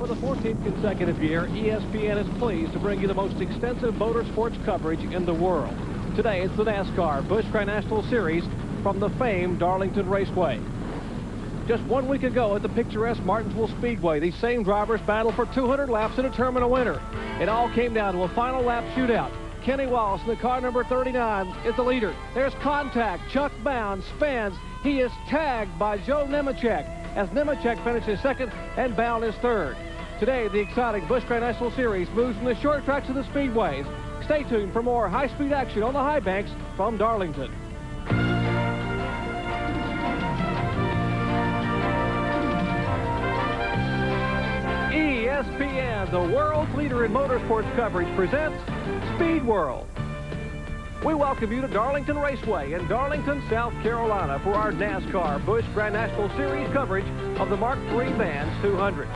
for the 14th consecutive year, ESPN is pleased to bring you the most extensive motorsports coverage in the world. Today, it's the NASCAR Busch Grand National Series from the famed Darlington Raceway. Just 1 week ago at the picturesque Martinsville Speedway, these same drivers battled for 200 laps in a terminal winner. It all came down to a final lap shootout. Kenny Wallace in the car number 39 is the leader. There's contact. Chuck Bounds spins. He is tagged by Joe Nemechek as Nemechek finishes second and Bound is third. Today, the exciting Busch Grand National Series moves from the short tracks to the speedways. Stay tuned for more high-speed action on the high banks from Darlington. ESPN, the world's leader in motorsports coverage, presents Speed World. We welcome you to Darlington Raceway in Darlington, South Carolina for our NASCAR Busch Grand National Series coverage of the Mark III Vans 200.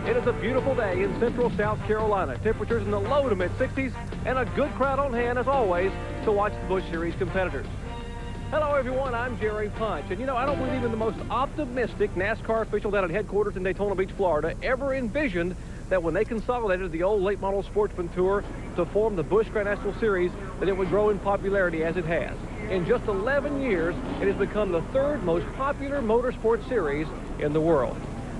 It is a beautiful day in central South Carolina. Temperatures in the low to mid-60s and a good crowd on hand, as always, to watch the Busch Series competitors. Hello, everyone. I'm Jerry Punch. And, you know, I don't believe even the most optimistic NASCAR official down at headquarters in Daytona Beach, Florida, ever envisioned that when they consolidated the old late model Sportsman Tour to form the Busch Grand National Series, that it would grow in popularity as it has. In just 11 years, it has become the third most popular motorsports series in the world.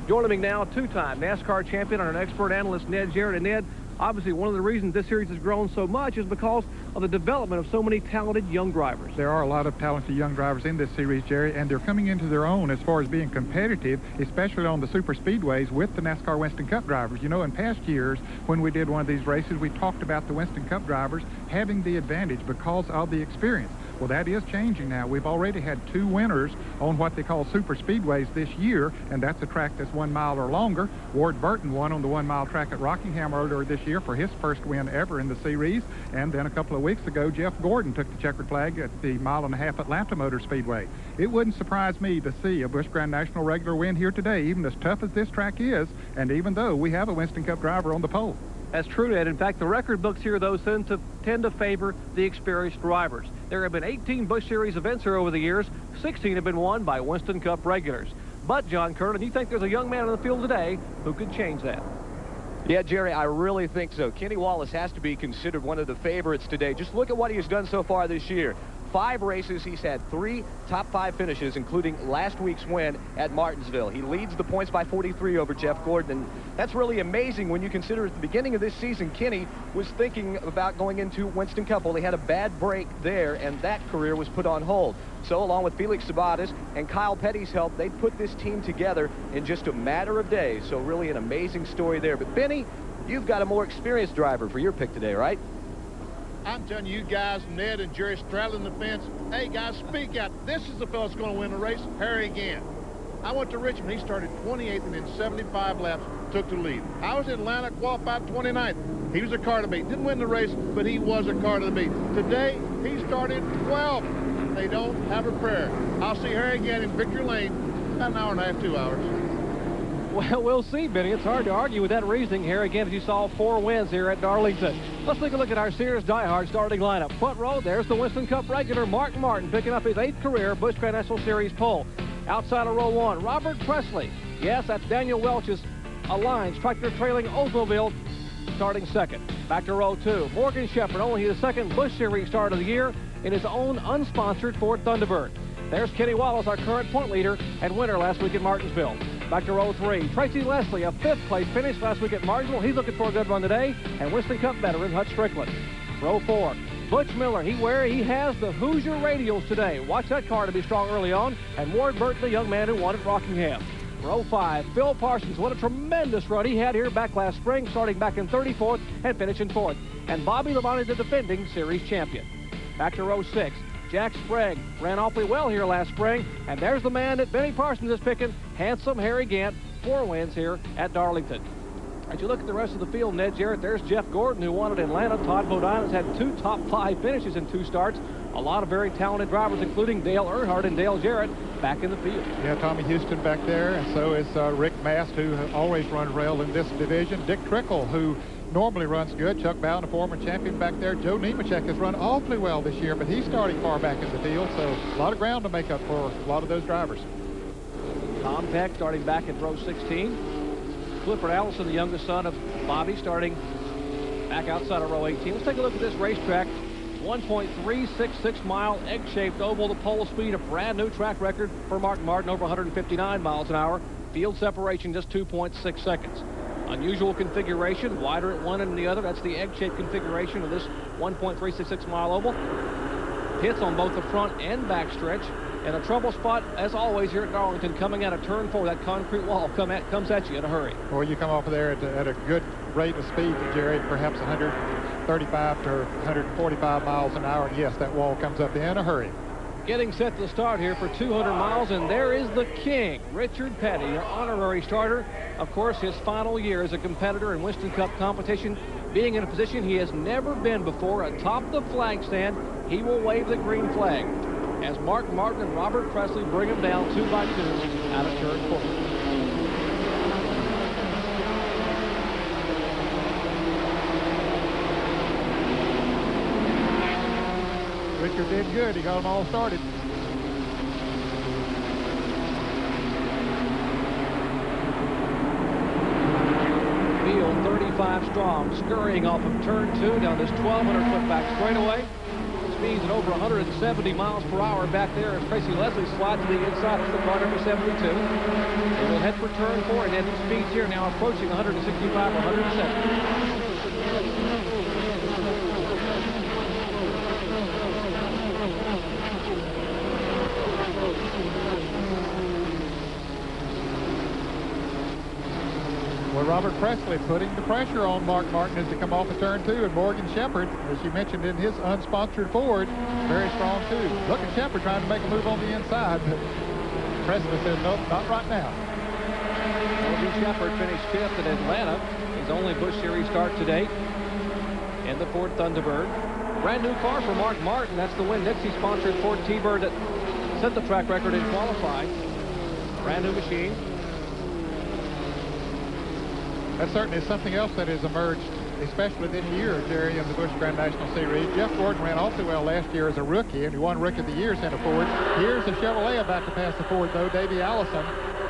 Joining me now, two-time NASCAR champion and our expert analyst, Ned Jarrett. And Ned, obviously one of the reasons this series has grown so much is because of the development of so many talented young drivers. There are a lot of talented young drivers in this series, Jerry, and they're coming into their own as far as being competitive, especially on the super speedways with the NASCAR Winston Cup drivers. You know, in past years, when we did one of these races, we talked about the Winston Cup drivers having the advantage because of the experience. Well, that is changing now. We've already had two winners on what they call super speedways this year, and that's a track that's 1 mile or longer. Ward Burton won on the 1 mile track at Rockingham earlier this year for his first win ever in the series. And then a couple of weeks ago, Jeff Gordon took the checkered flag at the 1.5 mile Atlanta Motor Speedway. It wouldn't surprise me to see a Busch Grand National regular win here today, even as tough as this track is, and even though we have a Winston Cup driver on the pole. That's true, Ned. In fact, the record books here, though, tend to favor the experienced drivers. There have been 18 Busch Series events here over the years. 16 have been won by Winston Cup regulars. But, John Kernan, you think there's a young man in the field today who could change that? Yeah, Jerry, I really think so. Kenny Wallace has to be considered one of the favorites today. Just look at what he has done so far this year. 5 races, he's had 3 top 5 finishes, including last week's win at Martinsville. He leads the points by 43 over Jeff Gordon, and that's really amazing when you consider at the beginning of this season, Kenny was thinking about going into Winston Cup. Well, he had a bad break there, and that career was put on hold. So, along with Felix Sabates and Kyle Petty's help, they put this team together in just a matter of days. So, really an amazing story there. But, Benny, you've got a more experienced driver for your pick today, right? I'm telling you guys, Ned and Jerry straddling the fence, hey, guys, speak out. This is the fellow that's going to win the race. Harry Gant. I went to Richmond. He started 28th and in 75 laps took the lead. I was in Atlanta, qualified 29th. He was a car to beat. Didn't win the race, but he was a car to beat. Today, he started 12th. They don't have a prayer. I'll see Harry Gant in Victory Lane about an hour and a half, 2 hours. Well, we'll see, Benny. It's hard to argue with that reasoning here. Again, as you saw, 4 wins here at Darlington. Let's take a look at our Sears Die-Hard starting lineup. Front row, there's the Winston Cup regular, Mark Martin, picking up his 8th career Busch Grand National Series pole. Outside of row 1, Robert Presley. Yes, that's Daniel Welch's Alliance tractor-trailing Oldsmobile, starting second. Back to row 2, Morgan Shepherd, only his 2nd Busch Series start of the year in his own unsponsored Ford Thunderbird. There's Kenny Wallace, our current point leader and winner last week at Martinsville. Back to row 3, Tracy Leslie, a 5th place finish last week at Martinsville. He's looking for a good run today. And Winston Cup veteran Hutch Strickland. Row 4, Butch Miller. He has the Hoosier radials today. Watch that car to be strong early on. And Ward Burton, the young man who won at Rockingham. Row 5, Phil Parsons. What a tremendous run he had here back last spring, starting back in 34th and finishing 4th. And Bobby Labonte, the defending series champion. Back to row 6. Jack Sprague ran awfully well here last spring. And there's the man that Benny Parsons is picking, handsome Harry Gant, 4 wins here at Darlington. As you look at the rest of the field, Ned Jarrett, there's Jeff Gordon, who won at Atlanta. Todd Bodine has had 2 top 5 finishes in 2 starts. A lot of very talented drivers, including Dale Earnhardt and Dale Jarrett, back in the field. Yeah, Tommy Houston back there, and so is Rick Mast, who always runs rail in this division. Dick Trickle, who normally runs good. Chuck Bound, a former champion back there. Joe Nemechek has run awfully well this year, but he's starting far back in the field, so a lot of ground to make up for a lot of those drivers. Tom Peck starting back at row 16. Clifford Allison, the youngest son of Bobby, starting back outside of row 18. Let's take a look at this racetrack. 1.366 mile egg-shaped oval, the pole speed, a brand new track record for Mark Martin, over 159 miles an hour. Field separation just 2.6 seconds. Unusual configuration, wider at one and the other. That's the egg-shaped configuration of this 1.366 mile oval. Hits on both the front and back stretch. And a trouble spot, as always, here at Darlington, coming out of turn 4. That concrete wall comes at you in a hurry. Well, you come off of there at a good rate of speed, Jerry, perhaps 135 to 145 miles an hour. And yes, that wall comes up in a hurry. Getting set to start here for 200 miles, and there is the king, Richard Petty, an honorary starter. Of course, his final year as a competitor in Winston Cup competition, being in a position he has never been before, atop the flag stand. He will wave the green flag as Mark Martin and Robert Presley bring him down 2 by 2 out of turn 4. Richard did good. He got them all started. Field 35 strong, scurrying off of turn 2 down this 1,200-foot back straightaway. Speeds at over 170 miles per hour back there as Tracy Leslie slides to the inside of the car number 72. They will head for turn 4 and head speeds here now approaching 165 or 170. Well, Robert Presley putting the pressure on Mark Martin as they come off of turn 2, and Morgan Shepherd, as you mentioned in his unsponsored Ford, very strong too. Look at Shepherd trying to make a move on the inside, but Presley says, nope, not right now. Morgan Shepherd finished 5th at Atlanta, his only Busch Series start to date, in the Ford Thunderbird. Brand new car for Mark Martin. That's the Winn-Dixie sponsored Ford T-Bird that set the track record in qualifying. Brand new machine. That certainly is something else that has emerged, especially this year, Jerry, in the Busch Grand National Series. Jeff Gordon ran awfully well last year as a rookie, and he won Rookie of the Year in a Ford. Here's the Chevrolet about to pass the Ford, though. Davey Allison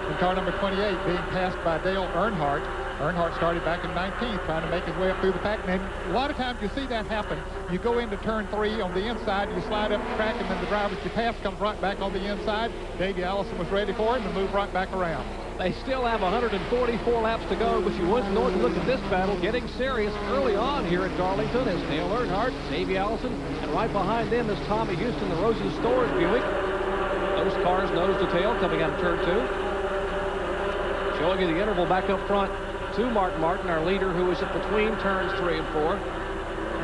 in car number 28 being passed by Dale Earnhardt. Earnhardt started back in 19th, trying to make his way up through the pack. And a lot of times you see that happen. You go into turn 3 on the inside, you slide up the track, and then the driver you pass comes right back on the inside. Davey Allison was ready for it and moved right back around. They still have 144 laps to go, but you wouldn't know to look at this battle getting serious early on here at Darlington as Dale Earnhardt, Davey Allison, and right behind them is Tommy Houston, the Rosen Stores Buick. Those cars nose to tail coming out of turn 2. Showing you the interval back up front to Mark Martin, our leader, who is between turns 3 and 4.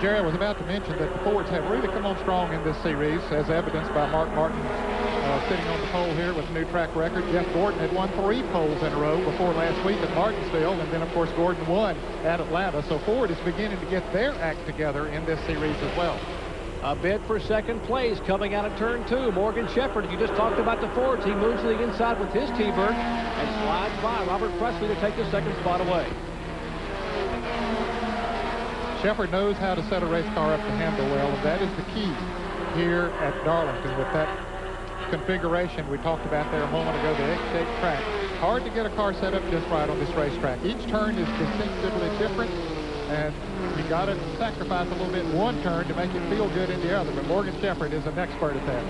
Jerry, I was about to mention that the Fords have really come on strong in this series, as evidenced by Mark Martin sitting on the pole here with a new track record. Jeff Gordon had won 3 poles in a row before last week at Martinsville, and then, of course, Gordon won at Atlanta. So Ford is beginning to get their act together in this series as well. A bid for second place coming out of turn 2. Morgan Shepherd, you just talked about the Fords. He moves to the inside with his T-Bird and slides by Robert Presley to take the second spot away. Shepherd knows how to set a race car up to handle well, and that is the key here at Darlington with that configuration we talked about there a moment ago, the egg-shaped track. Hard to get a car set up just right on this racetrack. Each turn is distinctively different, and you got to sacrifice a little bit in one turn to make it feel good in the other, but Morgan Shepherd is an expert at that.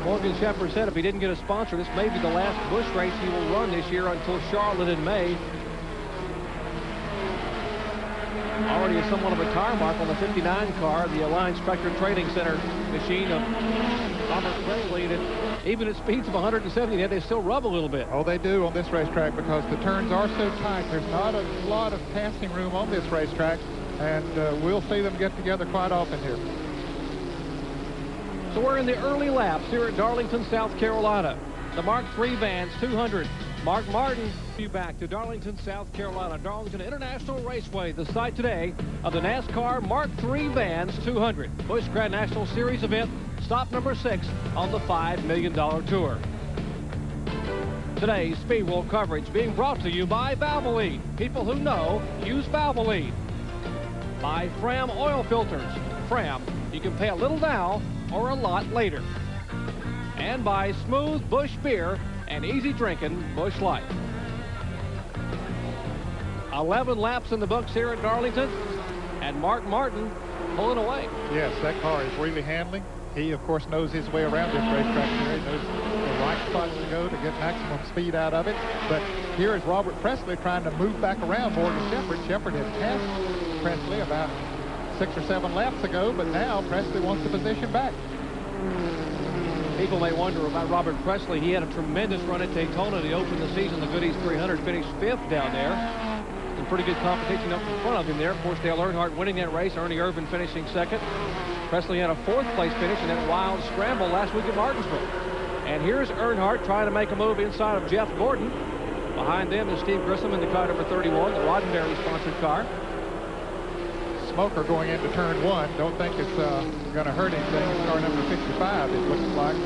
Morgan Shepherd said if he didn't get a sponsor, this may be the last Busch race he will run this year until Charlotte in May. Already is somewhat of a tire mark on the 59 car, the Alliance Tractor Trading Center machine of Robert Presley. And even at speeds of 170, they still rub a little bit. Oh, they do on this racetrack because the turns are so tight. There's not a lot of passing room on this racetrack, and we'll see them get together quite often here. So we're in the early laps here at Darlington, South Carolina. The Mark III Vans 200. Mark Martin, you back to Darlington, South Carolina. Darlington International Raceway, the site today of the NASCAR Mark III Vans 200. Busch Grand National Series event, stop number 6 on the $5 million tour. Today's Speed World coverage being brought to you by Valvoline. People who know use Valvoline. By Fram Oil Filters. Fram, you can pay a little now or a lot later. And by Smooth Busch Beer and easy drinking Busch Light. 11 laps in the books here at Darlington, and Mark Martin pulling away. Yes, that car is really handling. He, of course, knows his way around this racetrack here. He knows the right spots to go to get maximum speed out of it. But here is Robert Pressley trying to move back around Morgan Shepherd. Shepherd had passed Pressley about 6 or 7 laps ago, but now Pressley wants the position back. People may wonder about Robert Pressley. He had a tremendous run at Daytona to open the season. The Goodies 300 finished 5th down there. Some pretty good competition up in front of him there. Of course, Dale Earnhardt winning that race. Ernie Irvan finishing 2nd. Presley had a 4th place finish in that wild scramble last week at Martinsville. And here's Earnhardt trying to make a move inside of Jeff Gordon. Behind them is Steve Grissom in the car number 31, the Roddenberry sponsored car. Smoker going into turn 1. Don't think it's going to hurt anything. It's car number 55, it looks like.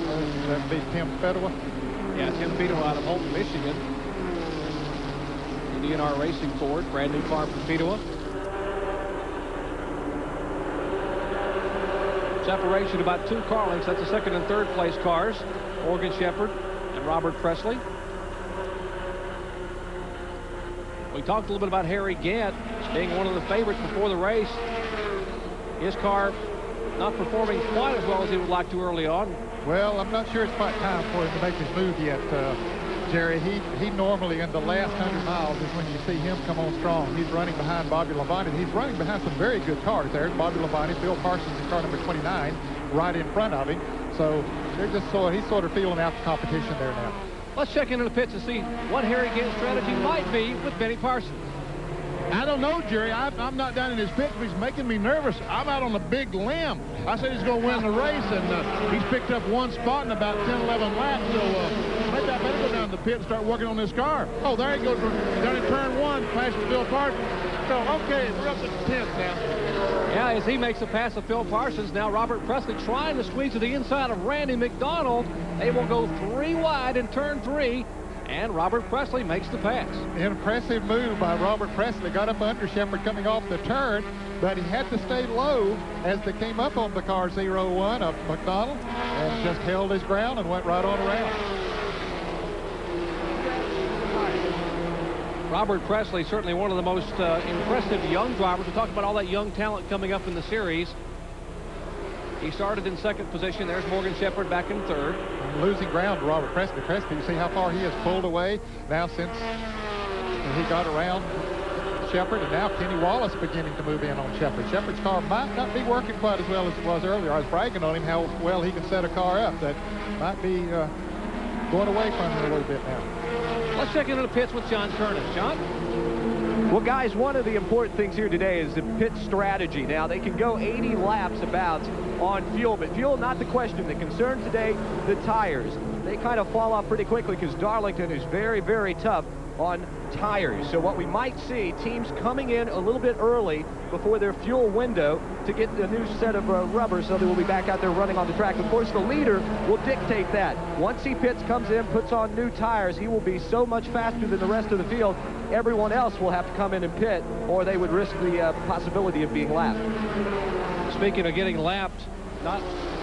That'd be Tim Fedewa. Yeah, Tim Fedewa out of Holton, Michigan. The DNR Racing Ford, brand new car for Fedewa. Separation about 2 car lengths. That's the 2nd and 3rd place cars. Morgan Shepherd and Robert Pressley. We talked a little bit about Harry Gant being one of the favorites before the race. His car not performing quite as well as he would like to early on. Well, I'm not sure it's quite time for him to make his move yet, Jerry. He normally in the last 100 miles is when you see him come on strong. He's running behind Bobby Labonte. He's running behind some very good cars. There's Bobby Labonte, Phil Parsons in car number 29, right in front of him. So they're just he's sort of feeling out the competition there now. Let's check into the pits and see what Harry Gant's strategy might be with Benny Parsons. I don't know, Jerry. I'm not down in his pit, but he's making me nervous. I'm out on a big limb. I said he's going to win the race, and he's picked up 1 spot in about 10, 11 laps. So maybe I better go down to the pit and start working on this car. Oh, there he goes down in turn 1, past Phil Parsons. So, okay, we're up to 10th now. Yeah, as he makes a pass of Phil Parsons, now Robert Pressley trying to squeeze to the inside of Randy McDonald. They will go 3 wide in turn 3. And Robert Pressley makes the pass. Impressive move by Robert Pressley. Got up under Shepherd coming off the turn, but he had to stay low as they came up on the car 0-1 of McDonald and just held his ground and went right on around. Robert Pressley, certainly one of the most impressive young drivers. We talked about all that young talent coming up in the series. He started in 2nd position. There's Morgan Shepherd back in 3rd. Losing ground to Robert Pressley. Pressley, you see how far he has pulled away now since he got around Shepherd, and now Kenny Wallace beginning to move in on Shepherd. Shepherd's car might not be working quite as well as it was earlier. I was bragging on him how well he can set a car up. That might be going away from him a little bit now. Let's check into the pits with John Kernan. John? Well, guys, one of the important things here today is the pit strategy. Now, they can go 80 laps about on fuel, but fuel not the question. The concern today, the tires. They kind of fall off pretty quickly because Darlington is very, very tough on tires. So what we might see, teams coming in a little bit early before their fuel window to get a new set of rubber so they will be back out there running on the track. Of course, the leader will dictate that. Once he pits, comes in, puts on new tires, he will be so much faster than the rest of the field. Everyone else will have to come in and pit, or they would risk the possibility of being lapped. Speaking of getting lapped, not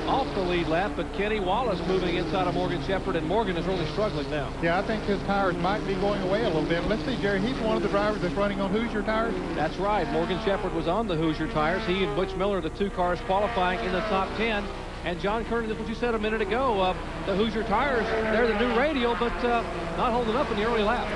off the lead lap, but Kenny Wallace moving inside of Morgan Shepherd, and Morgan is really struggling now. Yeah, I think his tires might be going away a little bit. Let's see, Jerry, he's one of the drivers that's running on Hoosier tires. That's right. Morgan Shepherd was on the Hoosier tires. He and Butch Miller, the 2 cars qualifying in the top 10. And John Kernan, that's what you said a minute ago. The Hoosier tires, they're the new radial, but not holding up in the early laps.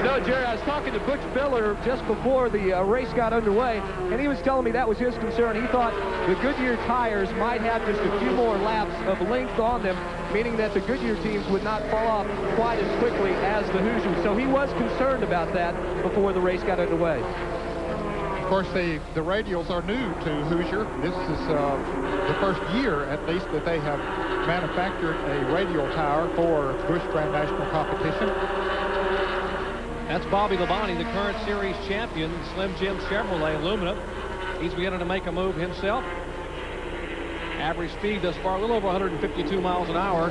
No, Jerry, I was talking to Butch Miller just before the race got underway, and he was telling me that was his concern. He thought the Goodyear tires might have just a few more laps of length on them, meaning that the Goodyear teams would not fall off quite as quickly as the Hoosiers. So he was concerned about that before the race got underway. Of course, the radials are new to Hoosier. This is the first year, at least, that they have manufactured a radial tire for Busch Grand National competition. That's Bobby Labonte, the current series champion, Slim Jim Chevrolet aluminum. He's beginning to make a move himself. Average speed thus far, a little over 152 miles an hour.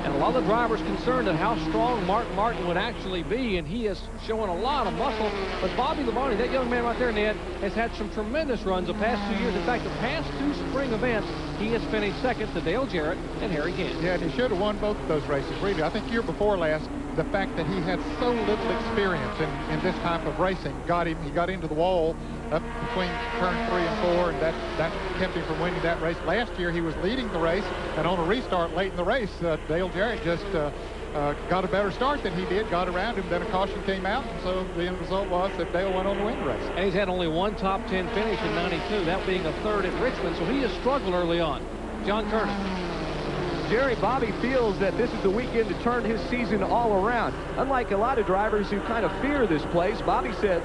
And a lot of the drivers concerned at how strong Mark Martin would actually be, and he is showing a lot of muscle. But Bobby Labonte, that young man right there, Ned, has had some tremendous runs the past 2 years. In fact, the past 2 spring events, he has finished second to Dale Jarrett and Harry Gant. Yeah, and he should have won both of those races, really. I think year before last, the fact that he had so little experience in this type of racing he got into the wall up between turn 3 and 4, and that kept him from winning that race. Last year, he was leading the race, and on a restart late in the race, Dale Jarrett just got a better start than he did, got around him, then a caution came out, and so the end result was that Dale went on to win the race. And he's had only one top 10 finish in 92, that being a third at Richmond, so he has struggled early on. John Kernan. Jerry, Bobby feels that this is the weekend to turn his season all around. Unlike a lot of drivers who kind of fear this place, Bobby said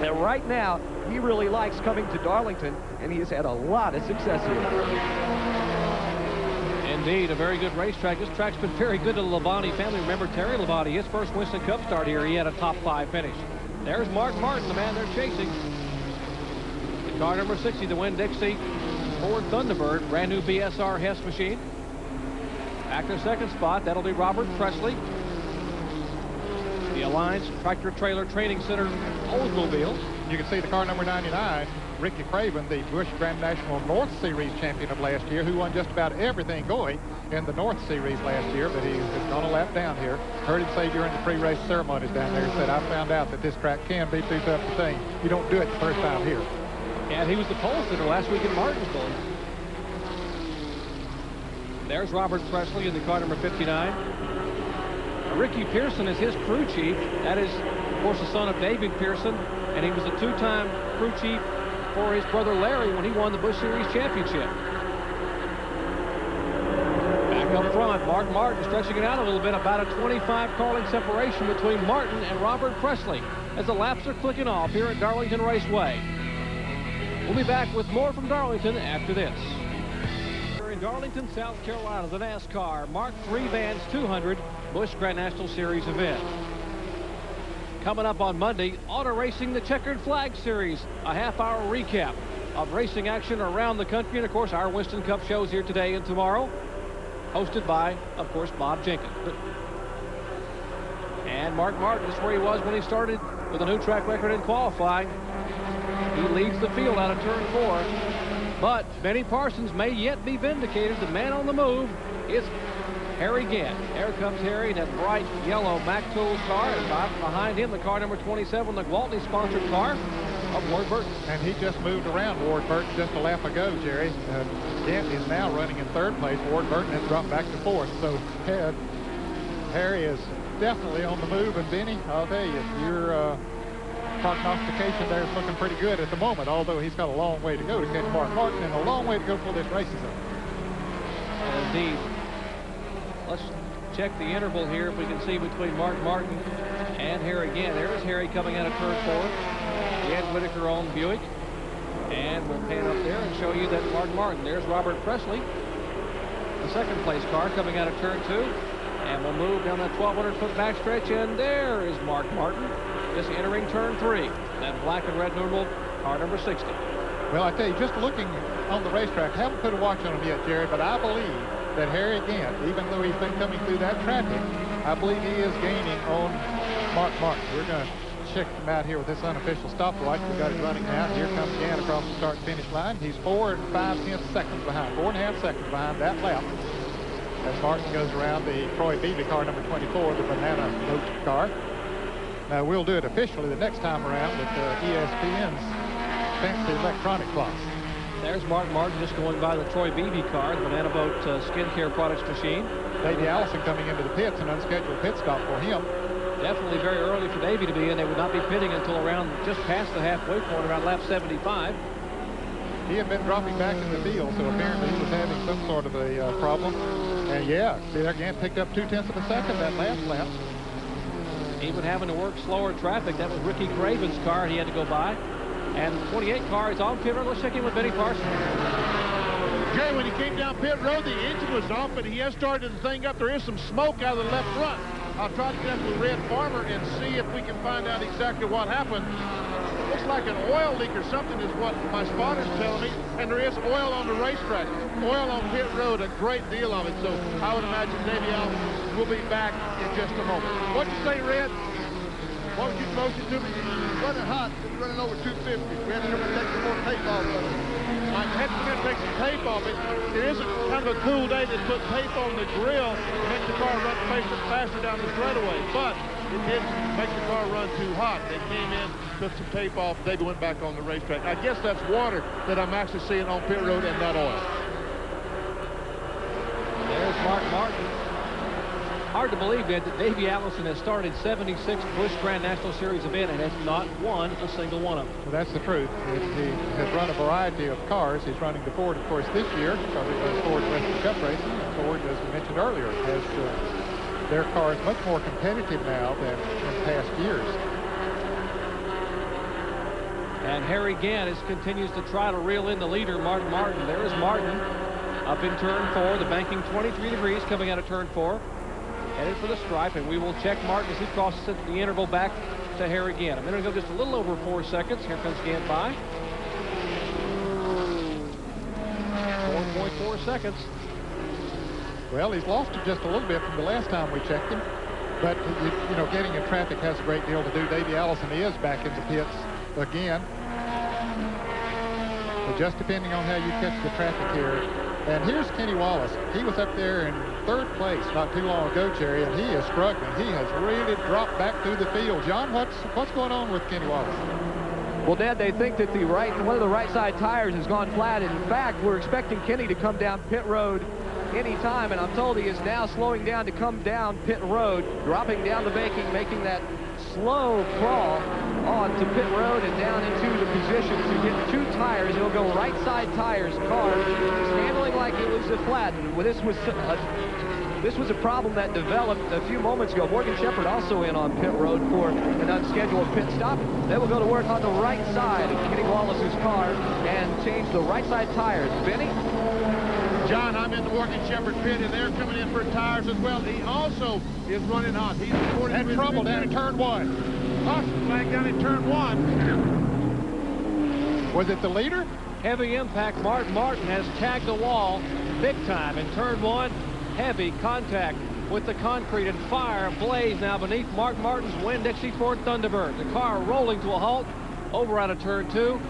that right now he really likes coming to Darlington, and he has had a lot of success here. Indeed, a very good racetrack. This track's been very good to the Labonte family. Remember Terry Labonte, his first Winston Cup start here, he had a top 5 finish. There's Mark Martin, the man they're chasing. The car number 60, the Winn-Dixie Ford Thunderbird, brand new BSR Hess machine. Active second spot, that'll be Robert Presley. The Alliance Tractor Trailer Training Center Oldsmobile. You can see the car number 99, Ricky Craven, the Busch Grand National North Series champion of last year, who won just about everything going in the North Series last year, but he has gone a lap down here. Heard him say during the pre-race ceremonies down there, said, I found out that this track can be too tough to tame. You don't do it the first time here. And he was the pole sitter last week in Martinsville. There's Robert Presley in the car number 59. Ricky Pearson is his crew chief. That is, of course, the son of David Pearson, and he was a 2-time crew chief for his brother Larry when he won the Busch Series championship. Back up front, Mark Martin stretching it out a little bit, about a 25-car length separation between Martin and Robert Presley as the laps are clicking off here at Darlington Raceway. We'll be back with more from Darlington after this. In Darlington, South Carolina, the NASCAR Mark III Vans 200 Busch Grand National Series event. Coming up on Monday, Auto Racing the Checkered Flag Series, a half-hour recap of racing action around the country, and of course our Winston Cup shows here today and tomorrow, hosted by, of course, Bob Jenkins. And Mark Martin is where he was when he started with a new track record in qualifying. He leads the field out of turn 4. But Benny Parsons may yet be vindicated. The man on the move is Harry Gant. There comes Harry in that bright yellow Mac Tools car. And behind him, the car number 27, the Gwaltney-sponsored car of Ward Burton. And he just moved around Ward Burton just a lap ago, Jerry. Gant is now running in 3rd place. Ward Burton has dropped back to 4th. So Harry is definitely on the move. And Benny, I'll tell you, your prognostication there is looking pretty good at the moment, although he's got a long way to go to catch Mark Martin and a long way to go before this race is up. Indeed. Let's check the interval here if we can see between Mark Martin and Harry Gant. There's Harry coming out of turn 4. The Ed Whitaker on Buick. And we'll pan up there and show you that Mark Martin. There's Robert Presley, the 2nd place car coming out of turn 2. And we'll move down that 1,200-foot backstretch, and there is Mark Martin, just entering turn 3. That black and red numeral, car number 60. Well, I tell you, just looking on the racetrack, haven't put a watch on him yet, Jerry, but I believe that Harry Gant, even though he's been coming through that traffic, I believe he is gaining on Mark Martin. We're going to check him out here with this unofficial stopwatch. We've got it running now. Here comes Gant across the start-finish line. He's 4 5/10 seconds behind, 4.5 seconds behind that lap, as Martin goes around the Troy Beebe car number 24, the banana boat car. Now, we'll do it officially the next time around with ESPN's fancy electronic clock. There's Mark Martin just going by the Troy Beebe car, the Banana Boat skincare products machine. Davey Allison coming into the pits, an unscheduled pit stop for him. Definitely very early for Davey to be in. They would not be pitting until around just past the halfway point, around lap 75. He had been dropping back in the field, so apparently he was having some sort of a problem. And yeah, see there again, picked up 0.2 of a second that last lap. He was having to work slower traffic. That was Ricky Craven's car he had to go by. And the 28 car is on pit road. Let's check in with Benny Parsons. Jerry, when he came down pit road, the engine was off, but he has started the thing up. There is some smoke out of the left front. I'll try to get up with Red Farmer and see if we can find out exactly what happened. Looks like an oil leak or something is what my spotter's telling me. And there is oil on the racetrack. Oil on pit road, a great deal of it. So I would imagine Davey Allison will be back in just a moment. What'd you say, Red? What would you motion to me? Running hot, it's running over 250. We had to come and take some more tape off of it. I had to come in and take some tape off it. It isn't kind of a cool day to put tape on the grill and make the car run faster down the straightaway. But it didn't make the car run too hot. They came in, took some tape off, they went back on the racetrack. I guess that's water that I'm actually seeing on pit road and not oil. There's Mark Martin. Hard to believe that Davey Allison has started 76 Busch Grand National Series event and has not won a single one of them. Well, that's the truth. He has run a variety of cars. He's running the Ford, of course, this year because he runs Ford Western Cup racing. And Ford, as we mentioned earlier, has their cars much more competitive now than in past years. And Harry Gant continues to try to reel in the leader, Mark Martin. There is Martin up in turn 4, the banking 23 degrees coming out of turn 4. Headed for the stripe, and we will check Martin as he crosses the interval back to Harry Gant. A minute ago, just a little over 4 seconds. Here comes Gant by. 4.4 seconds. Well, he's lost it just a little bit from the last time we checked him. But, you know, getting in traffic has a great deal to do. Davey Allison is back in the pits again. But just depending on how you catch the traffic here. And here's Kenny Wallace. He was up there in 3rd place not too long ago, Jerry, and he is struggling. He has really dropped back through the field. John, what's going on with Kenny Wallace? Well, Dad, they think that one of the right side tires has gone flat. And in fact, we're expecting Kenny to come down pit road any time, and I'm told he is now slowing down to come down pit road, dropping down the banking, making that slow crawl on to pit road and down into the position to get 2 tires. He'll go right side tires. Car is handling like it was a flat. And this was a problem that developed a few moments ago. Morgan Shepherd also in on pit road for an unscheduled pit stop. They will go to work on the right side of Kenny Wallace's car and change the right side tires. Benny? John, I'm in the Morgan Shepherd pit, and they're coming in for tires as well. He also is running hot. He's Had trouble down in turn 1. Caution flag down in turn 1. Was it the leader? Heavy impact. Mark Martin has tagged the wall big time in turn 1. Heavy contact with the concrete and fire ablaze now beneath Mark Martin's Winn-Dixie Ford Thunderbird. The car rolling to a halt over out of turn 2.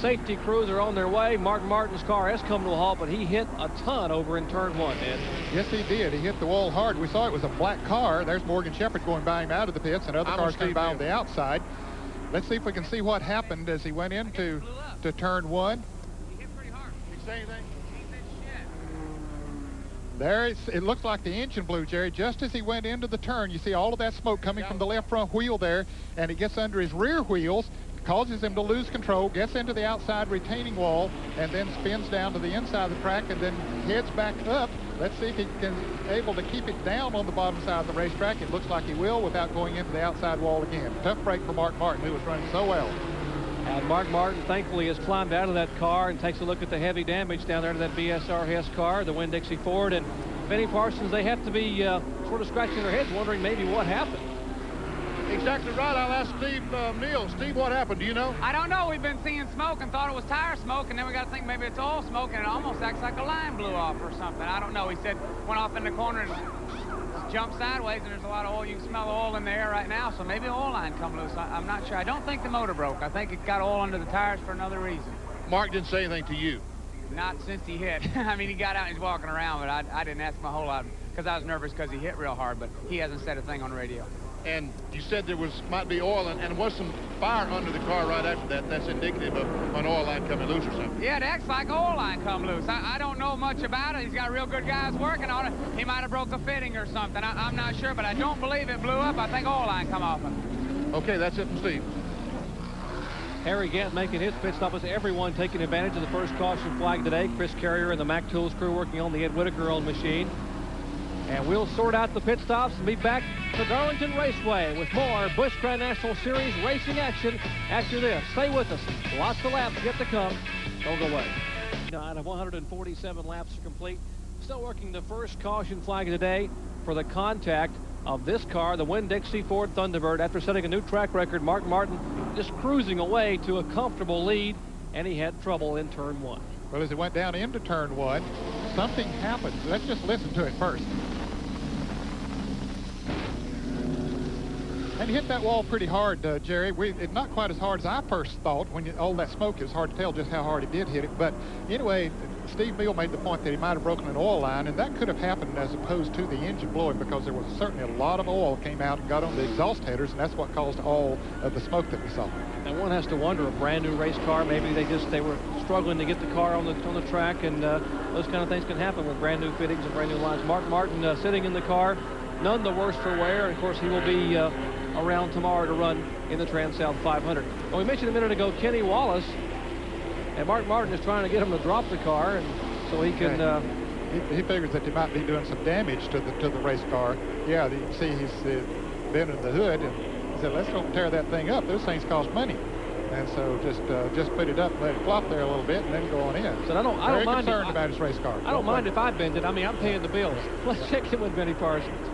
Safety crews are on their way. Mark Martin's car has come to a halt, but he hit a ton over in turn 1, Ed. Yes, he did. He hit the wall hard. We saw it was a black car. There's Morgan Shepherd going by him out of the pits, and other cars coming by on the outside. Let's see if we can see what happened as he went into turn 1. He hit pretty hard. Did you say anything? He said shit. There, it looks like the engine blew, Jerry. Just as he went into the turn, you see all of that smoke coming from the left front wheel there, and it gets under his rear wheels, causes him to lose control, gets into the outside retaining wall, and then spins down to the inside of the track and then heads back up. Let's see if he can able to keep it down on the bottom side of the racetrack. It looks like he will without going into the outside wall again. Tough break for Mark Martin, who was running so well. And Mark Martin, thankfully, has climbed out of that car and takes a look at the heavy damage down there to that BSR Hess car, the Winn-Dixie Ford. And Benny Parsons, they have to be sort of scratching their heads, wondering maybe what happened. Exactly right. I'll ask Steve Mills. Steve, what happened? Do you know? I don't know. We've been seeing smoke and thought it was tire smoke, and then we got to think maybe it's oil smoke, and it almost acts like a line blew off or something. I don't know. He said went off in the corner and jumped sideways, and there's a lot of oil. You can smell the oil in the air right now, so maybe the oil line come loose. I'm not sure. I don't think the motor broke. I think it got oil under the tires for another reason. Mark didn't say anything to you. Not since he hit. I mean, he got out and he's walking around, but I didn't ask him a whole lot because I was nervous because he hit real hard, but he hasn't said a thing on the radio. And you said there might be oil, and was some fire under the car right after that. That's indicative of an oil line coming loose or something. Yeah, it acts like oil line come loose. I don't know much about it. He's got real good guys working on it. He might have broke a fitting or something. I'm not sure, but I don't believe it blew up. I think oil line come off it. Okay, that's it from Steve. Harry Gant making his pit stop as everyone taking advantage of the first caution flag today. Chris Carrier and the Mac Tools crew working on the Ed Whitaker-owned machine. And we'll sort out the pit stops and be back to Darlington Raceway with more Busch Grand National Series racing action after this. Stay with us. Lots of laps yet to come. Don't go away. 9 of 147 laps are complete. Still working the first caution flag of the day for the contact of this car, the Winn-Dixie Ford Thunderbird. After setting a new track record, Mark Martin just cruising away to a comfortable lead, and he had trouble in turn 1. Well, as it went down into turn 1, something happened. Let's just listen to it first. And he hit that wall pretty hard, Jerry. Not quite as hard as I first thought. When all that smoke, it's hard to tell just how hard he did hit it. But anyway, Steve Beal made the point that he might have broken an oil line, and that could have happened as opposed to the engine blowing, because there was certainly a lot of oil came out and got on the exhaust headers, and that's what caused all of the smoke that we saw. And one has to wonder, a brand new race car, maybe they were struggling to get the car on the track, and those kind of things can happen with brand new fittings and brand new lines. Mark Martin sitting in the car, none the worse for wear, and of course he will be around tomorrow to run in the Trans-South 500. Well, we mentioned a minute ago Kenny Wallace, and Mark Martin is trying to get him to drop the car, and so he can. He figures that they might be doing some damage to the race car. Yeah, you can see he's bending the hood, and he said, "Let's don't tear that thing up. Those things cost money." And so just put it up and let it flop there a little bit, and then go on in. So I don't mind. Concerned about his race car. I don't mind if I bend it. I mean, I'm paying the bills. Let's check in with Benny Parsons.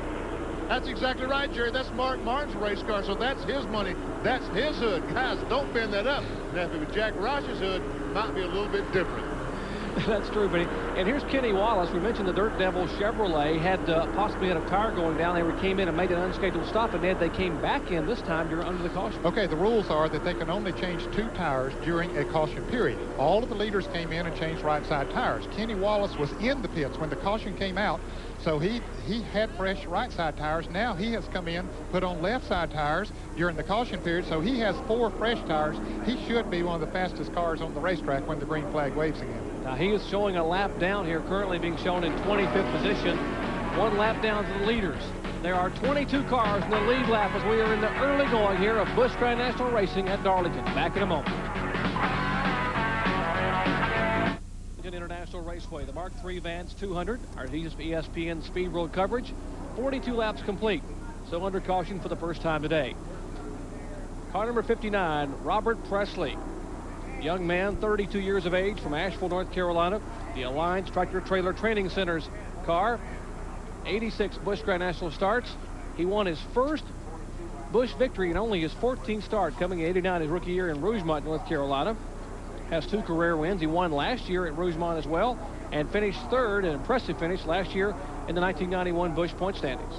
That's exactly right, Jerry. That's Mark Martin's race car, so that's his money. That's his hood. Guys, don't bend that up. Now, if it was Jack Roush's hood, it might be a little bit different. That's true, Benny. And here's Kenny Wallace. We mentioned the Dirt Devil Chevrolet had possibly had a tire going down. They came in and made an unscheduled stop, and then they came back in this time under the caution. Okay, the rules are that they can only change 2 tires during a caution period. All of the leaders came in and changed right side tires. Kenny Wallace was in the pits when the caution came out, so he had fresh right side tires. Now he has come in, put on left side tires during the caution period, so he has 4 fresh tires. He should be one of the fastest cars on the racetrack when the green flag waves again. Now he is showing a lap down here, currently being shown in 25th position. 1 lap down to the leaders. There are 22 cars in the lead lap as we are in the early going here of Busch Grand National Racing at Darlington. Back in a moment. International Raceway, the Mark III Vance 200, our ESPN Speed Road coverage, 42 laps complete, so under caution for the first time today. Car number 59, Robert Presley. Young man, 32 years of age, from Asheville, North Carolina. The Alliance Tractor Trailer Training Center's car. 86 Busch Grand National starts. He won his first Busch victory in only his 14th start, coming in 89 his rookie year in Rougemont, North Carolina. Has 2 career wins. He won last year at Rougemont as well, and finished 3rd, an impressive finish last year in the 1991 Busch point standings.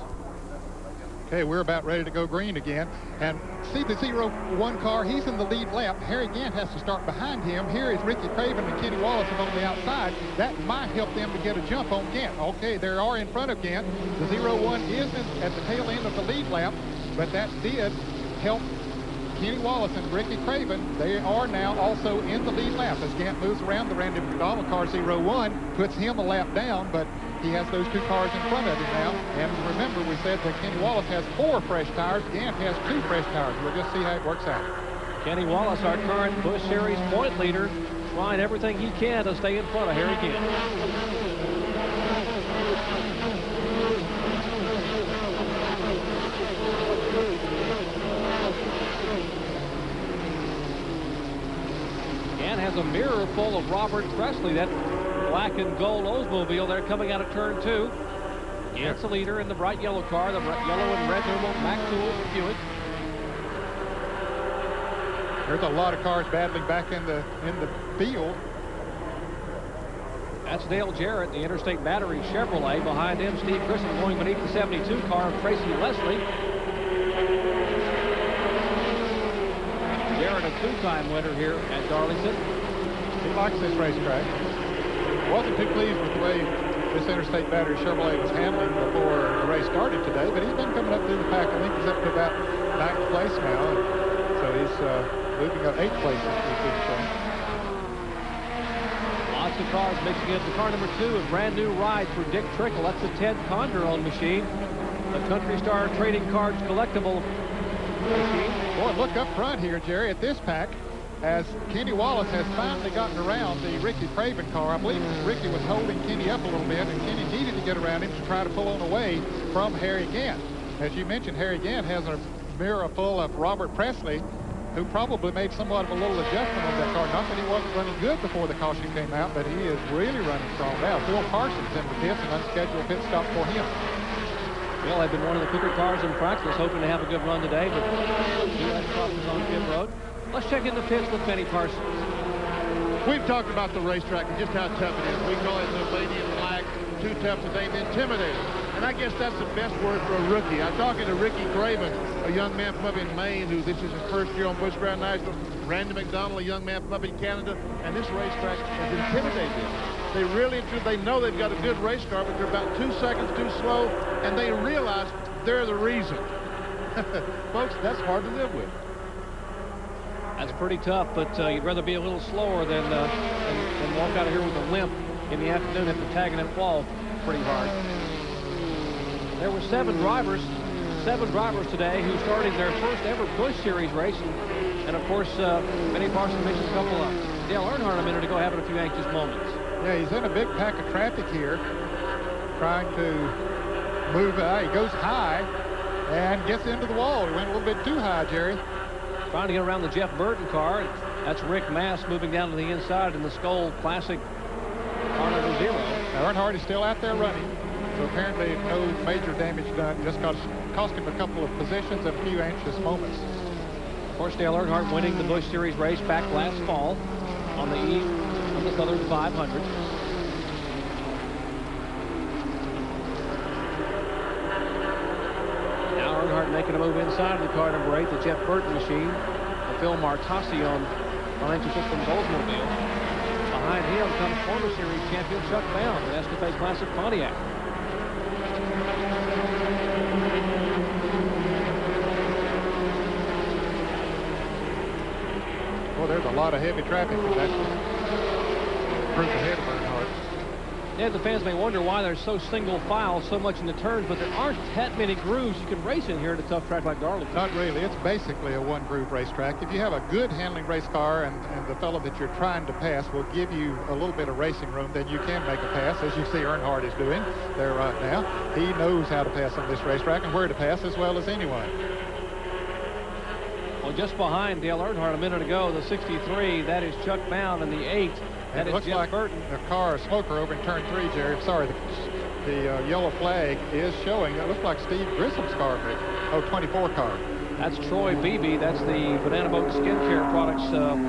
Okay, we're about ready to go green again. And see the 01 car, he's in the lead lap. Harry Gant has to start behind him. Here is Ricky Craven and Kenny Wallace on the outside. That might help them to get a jump on Gant. Okay, they are in front of Gant. The 01 is at the tail end of the lead lap, but that did help Kenny Wallace and Ricky Craven. They are now also in the lead lap as Gant moves around. The Randy McDonald car 01 puts him a lap down, but he has those 2 cars in front of him now. And remember, we said that Kenny Wallace has 4 fresh tires. Gant has 2 fresh tires. We'll just see how it works out. Kenny Wallace, our current Busch Series point leader, trying everything he can to stay in front of Harry Gant. Has a mirror full of Robert Presley, that black and gold Oldsmobile there coming out of turn 2. Gant's the leader in the bright yellow car, the yellow and red numeral Mack Tools Buick. There's a lot of cars battling back in the field. That's Dale Jarrett, the Interstate Battery Chevrolet. Behind him, Steve Christen going beneath the 72 car of Tracy Leslie. Jarrett, a 2-time winner here at Darlington. He likes this racetrack. Wasn't too pleased with the way this Interstate Battery Chevrolet was handling before the race started today, but he's been coming up through the pack. I think he's up to about 9th place now, and so he's moving up 8th place this week. Lots of cars mixing into car number 2, a brand new ride for Dick Trickle. That's the Ted Condor-owned machine. The Country Star Trading Cards collectible machine. Boy, look up front here, Jerry, at this pack, as Kenny Wallace has finally gotten around the Ricky Craven car. I believe Ricky was holding Kenny up a little bit, and Kenny needed to get around him to try to pull on away from Harry Gant. As you mentioned, Harry Gant has a mirror full of Robert Presley, who probably made somewhat of a little adjustment on that car. Not that he wasn't running good before the caution came out, but he is really running strong now. Phil Parsons in the pits, an unscheduled pit stop for him. Well, they've been one of the quicker cars in practice, hoping to have a good run today, but he has crosses on pit road. Let's check in the pits with Benny Parsons. We've talked about the racetrack and just how tough it is. We call it the Lady in Black, too tough to name, intimidating. And And I guess that's the best word for a rookie. I'm talking to Ricky Craven, a young man from up in Maine, who this is his first year on Busch Grand National. Randy McDonald, a young man from up in Canada. And this racetrack has intimidated them. They really, they know they've got a good race car, but they're about 2 seconds too slow, and they realize they're the reason. Folks, that's hard to live with. That's pretty tough, but you'd rather be a little slower than walk out of here with a limp in the afternoon after tagging that wall pretty hard. There were seven drivers today who started their first ever Busch Series race. And of course, Benny Parson mentioned a couple of Dale Earnhardt a minute ago having a few anxious moments. Yeah, he's in a big pack of traffic here, trying to move. He goes high and gets into the wall. He went a little bit too high, Jerry. Trying to get around the Jeff Burton car. That's Rick Mast moving down to the inside in the Skoal Classic car number 0. Now, Earnhardt is still out there running, so apparently no major damage done. Just cost him a couple of positions and a few anxious moments. Of course, Dale Earnhardt winning the Busch Series race back last fall on the eve of the Southern 500. Now Earnhardt making a move inside of the car number 8, the Jeff Burton machine, the Phil Martasi on Financial Systems Oldsmobile. Behind him comes former series champion Chuck Bound, the Escapade Classic Pontiac. Well, there's a lot of heavy traffic in that group ahead of Earnhardt. Yeah, the fans may wonder why there's so single file so much in the turns, but there aren't that many grooves you can race in here at a tough track like Darlington. Not really. It's basically a one-groove racetrack. If you have a good handling race car and the fellow that you're trying to pass will give you a little bit of racing room, then you can make a pass, as you see Earnhardt is doing there right now. He knows how to pass on this racetrack and where to pass as well as anyone. Well, just behind Dale Earnhardt a minute ago, the 63, that is Chuck Bound, and the 8, that is Jeff Burton. The car, a smoker over in turn 3, Jerry. Sorry, the yellow flag is showing. It looks like Steve Grissom's car, 24 car. That's Troy Beebe. That's the Banana Boat Skincare Products.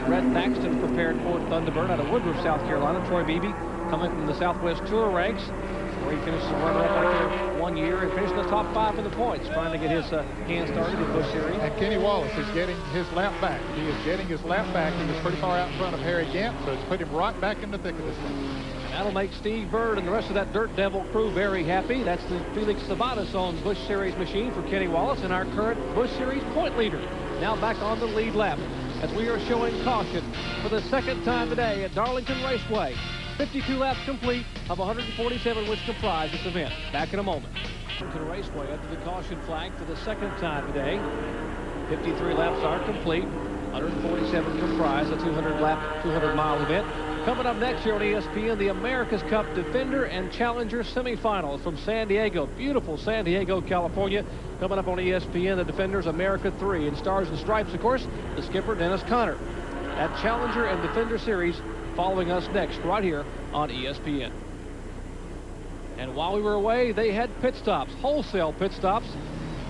Red Thaxton prepared for Thunderbird out of Woodruff, South Carolina. Troy Beebe coming from the Southwest Tour ranks, where he finished the runner-up out there 1 year and finished in the top 5 in the points, trying to get his hand started in the Busch Series. And Kenny Wallace is getting his lap back. He is getting his lap back. He was pretty far out in front of Harry Gant, so it's put him right back in the thick of this thing. That'll make Steve Bird and the rest of that Dirt Devil crew very happy. That's the Felix Sabates-owned Busch Series machine for Kenny Wallace and our current Busch Series point leader. Now back on the lead lap as we are showing caution for the second time today at Darlington Raceway. 52 laps complete of 147 which comprise this event. Back in a moment. To the raceway under the caution flag for the second time today. 53 laps are complete. 147 comprise a 200-mile event. Coming up next here on ESPN, the America's Cup Defender and Challenger semifinals from San Diego. Beautiful San Diego, California. Coming up on ESPN, the Defenders America 3. In Stars and Stripes, of course, the skipper, Dennis Conner. That Challenger and Defender series following us next right here on ESPN. And while we were away, they had pit stops, wholesale pit stops.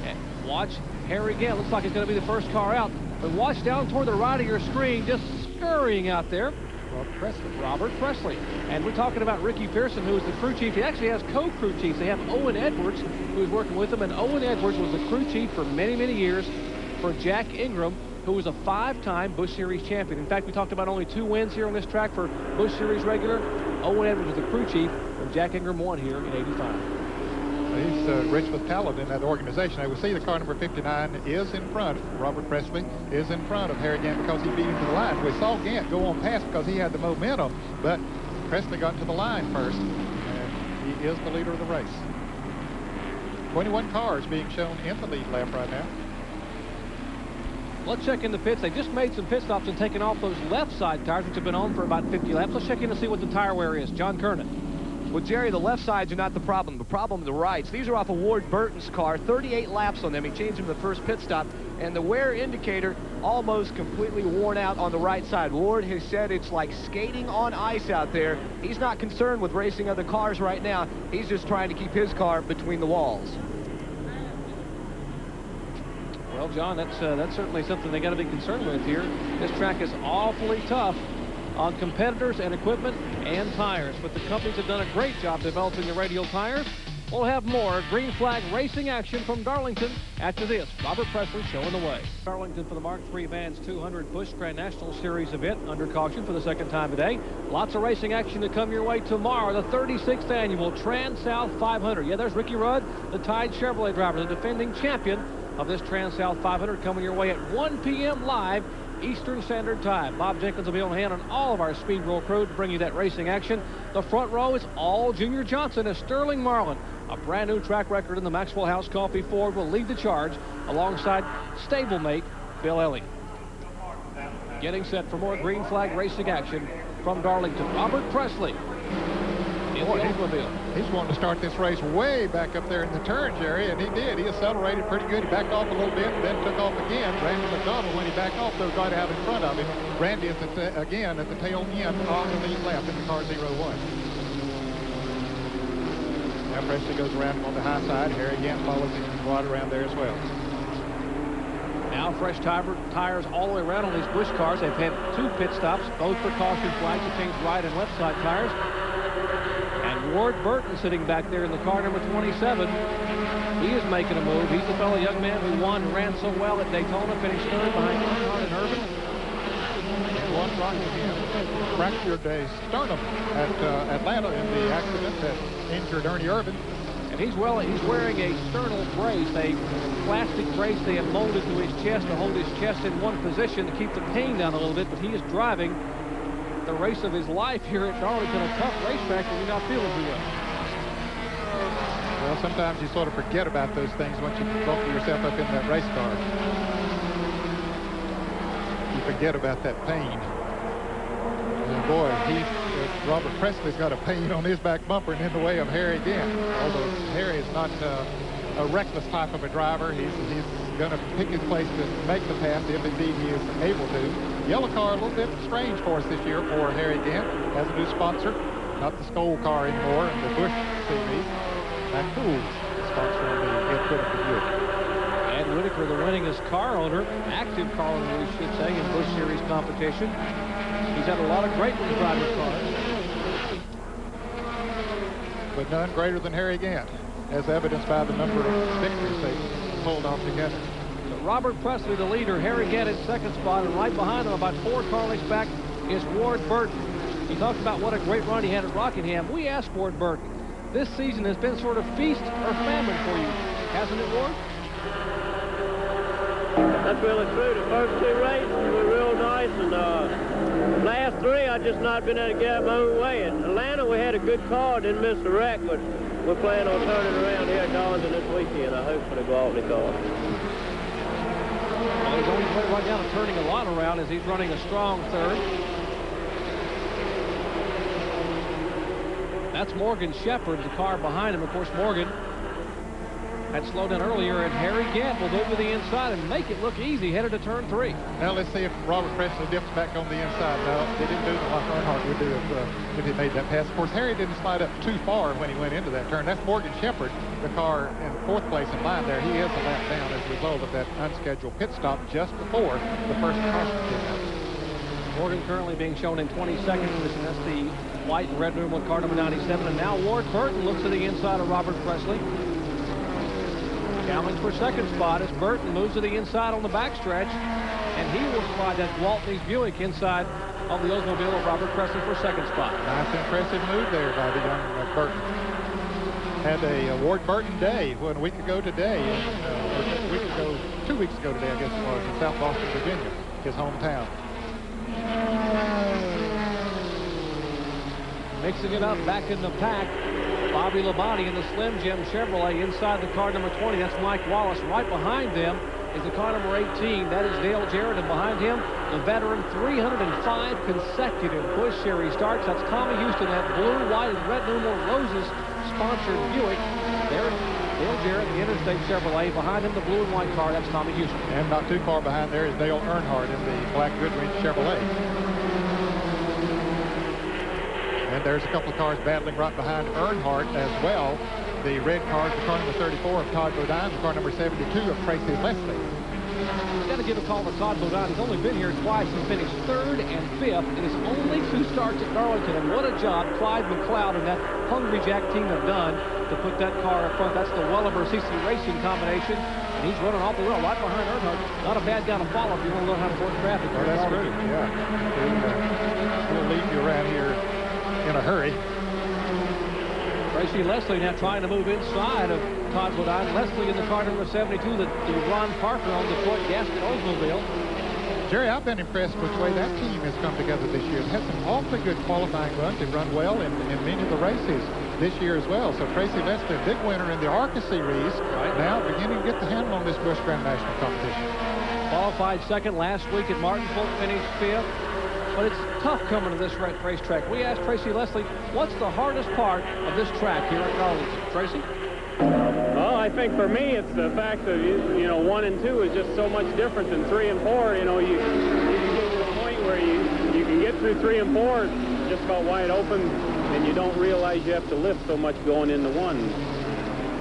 And watch Harry Gant. Looks like he's going to be the first car out. But watch down toward the right of your screen, just scurrying out there. Robert Presley. And we're talking about Ricky Pearson, who is the crew chief. He actually has co-crew chiefs. They have Owen Edwards, who's working with him. And Owen Edwards was the crew chief for many, many years for Jack Ingram, who was a 5-time Busch Series champion. In fact, we talked about only 2 wins here on this track for Busch Series regular. Owen Edwards was the crew chief when Jack Ingram won here in '85. He's rich with talent in that organization. I will see the car number 59 is in front. Robert Presley is in front of Harry Gant because he beat him to the line. We saw Gant go on past because he had the momentum, but Presley got to the line first, and he is the leader of the race. 21 cars being shown in the lead lap right now. Let's check in the pits. They just made some pit stops and taken off those left side tires, which have been on for about 50 laps. Let's check in to see what the tire wear is. John Kernan. Well, Jerry, the left sides are not the problem. The problem are the rights. These are off of Ward Burton's car. 38 laps on them. He changed them the first pit stop. And the wear indicator almost completely worn out on the right side. Ward has said it's like skating on ice out there. He's not concerned with racing other cars right now. He's just trying to keep his car between the walls. Well, John, that's certainly something they got to be concerned with here. This track is awfully tough on competitors and equipment and tires, but the companies have done a great job developing the radial tires. We'll have more green flag racing action from Darlington after this. Robert Presley showing the way. Darlington for the Mark III Vans 200 Busch Grand National Series event under caution for the second time today. Lots of racing action to come your way tomorrow. The 36th annual Trans-South 500. Yeah, there's Ricky Rudd, the Tide Chevrolet driver, the defending champion of this Trans-South 500, coming your way at 1 p.m. live Eastern Standard Time. Bob Jenkins will be on hand on all of our Speed Roll crew to bring you that racing action. The front row is all Junior Johnson as Sterling Marlin, a brand new track record in the Maxwell House Coffee Ford, will lead the charge alongside stablemate Bill Elliott. Getting set for more green flag racing action from Darlington. Robert Presley in the Oldsmobile. He's wanting to start this race way back up there in the turn, Jerry, and he did. He accelerated pretty good. He backed off a little bit, then took off again. Randy McDonald, when he backed off, though, right out in front of him. Randy is again at the tail end on the lead lap in the car 01. Now Presley goes around on the high side. Harry again follows him right around there as well. Now fresh tires all the way around on these Busch cars. They've had 2 pit stops, both for caution flags to change right and left side tires. And Ward Burton sitting back there in the car number 27. He is making a move. He's the fellow young man who won and ran so well at Daytona, finished third behind Earnhardt and Irvin. One Rockingham fractured a sternum at Atlanta in the accident that injured Ernie Irvin. And he's wearing a sternal brace, a plastic brace they have molded to his chest to hold his chest in one position to keep the pain down a little bit, but he is driving the race of his life here at Darlington, a tough racetrack that you're not feeling too well. Well, sometimes you sort of forget about those things once you bump yourself up in that race car. You forget about that pain. And boy, Robert Presley's got a pain on his back bumper and in the way of Harry Gant. Although Harry is not a reckless type of a driver, he's going to pick his place to make the pass if indeed he is able to. Yellow car a little bit strange for us this year for Harry Gant. Has a new sponsor, not the Skoll car anymore in the Busch Series. Matt Cool's sponsor on the Ed Whitaker Buick. Ed Whitaker, the winningest car owner, active car owner, we should say, in Busch Series competition. He's had a lot of great ones driving cars. But none greater than Harry Gant, as evidenced by the number of victories they pulled off together. So Robert Presley, the leader, Harry Gant in second spot, and right behind him, about 4 car lengths back, is Ward Burton. He talked about what a great run he had at Rockingham. We asked Ward Burton, this season has been sort of feast or famine for you, hasn't it, Ward? That's really true. The first 2 races were real nice, and last 3 I just not been able to get my own way. In Atlanta we had a good car, didn't miss a wreck, but we're planning on turning around here at Darlington this weekend. I hope for the Gwaltney car. Well, he's only played right now and turning a lot around as he's running a strong third. That's Morgan Shepherd, the car behind him. Of course, Morgan had slowed down earlier, and Harry Gant will move to the inside and make it look easy, headed to turn 3. Now let's see if Robert Presley dips back on the inside. No, they didn't do it like Earnhardt would do if he made that pass. Of course, Harry didn't slide up too far when he went into that turn. That's Morgan Shepherd, the car in 4th place in line there. He is a lap down as a result of that unscheduled pit stop just before the first caution came out. Morgan currently being shown in 22nd position. That's the white and red numeral car number 97. And now Ward Burton looks to the inside of Robert Presley. Challenge for second spot as Burton moves to the inside on the backstretch, and he will slide that Gwaltney's Buick inside of the Oldsmobile of Robert Presley for second spot. Nice impressive move there by the young Burton. Had a Ward Burton day 1 week ago today, or 2 weeks ago today, I guess it was, in South Boston, Virginia, his hometown. Mixing it up back in the pack, Bobby Labonte in the Slim Jim Chevrolet inside the car number 20. That's Mike Wallace. Right behind them is the car number 18. That is Dale Jarrett. And behind him, the veteran, 305 consecutive Busch Series starts. That's Tommy Houston, that blue, white, and red numeral Roses sponsored Buick. There, Dale Jarrett, the Interstate Chevrolet. Behind him, the blue and white car. That's Tommy Houston. And not too far behind there is Dale Earnhardt in the black Goodrich Chevrolet. And there's a couple of cars battling right behind Earnhardt as well. The red car is the car number 34 of Todd Bodine, the car number 72 of Tracy Leslie. Got to give a call to Todd Bodine. He's only been here twice. He finished 3rd and 5th in his only 2 starts at Darlington. And what a job Clyde McLeod and that Hungry Jack team have done to put that car up front. That's the Welliver CC Racing combination. And he's running off the wheel right behind Earnhardt. Not a bad guy to follow if you want to learn how to work traffic. Oh, that's true. Yeah. He'll leave you around here in a hurry. Tracy Leslie now trying to move inside of Todd Bodine. Leslie in the car number 72, the Ron Parker on the Detroit Gasket Oldsmobile. Jerry, I've been impressed with the way that team has come together this year. They've had some awfully good qualifying runs. They've run well in many of the races this year as well. So Tracy Leslie, a big winner in the ARCA Series, now beginning to get the handle on this Busch Grand National competition. Qualified second last week at Martinsville, finished 5th. But it's tough coming to this racetrack. We asked Tracy Leslie, what's the hardest part of this track here at Darlington? Tracy? Well, I think for me, it's the fact that, 1 and 2 is just so much different than 3 and 4. You can get to a point where you can get through 3 and 4 just about wide open, and you don't realize you have to lift so much going into 1.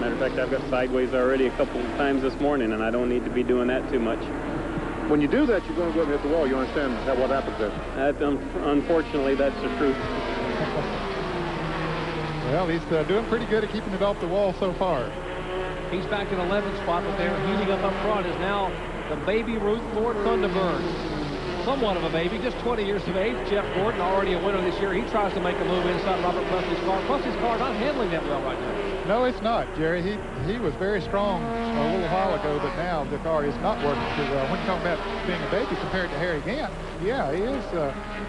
Matter of fact, I've got sideways already a couple of times this morning, and I don't need to be doing that too much. When you do that, you're going to go up and hit the wall. You understand what happens there? Unfortunately, that's the truth. Well, he's doing pretty good at keeping it off the wall so far. He's back in 11th spot, but there heating up front is now the Baby Ruth Ford Thunderbird. Somewhat of a baby, just 20 years of age. Jeff Gordon, already a winner this year. He tries to make a move inside Robert Presley's car. Presley's car not handling that well right now. No, it's not, Jerry. He was very strong a little while ago, but now the car is not working too well. When you talk about being a baby compared to Harry Gant, yeah, he is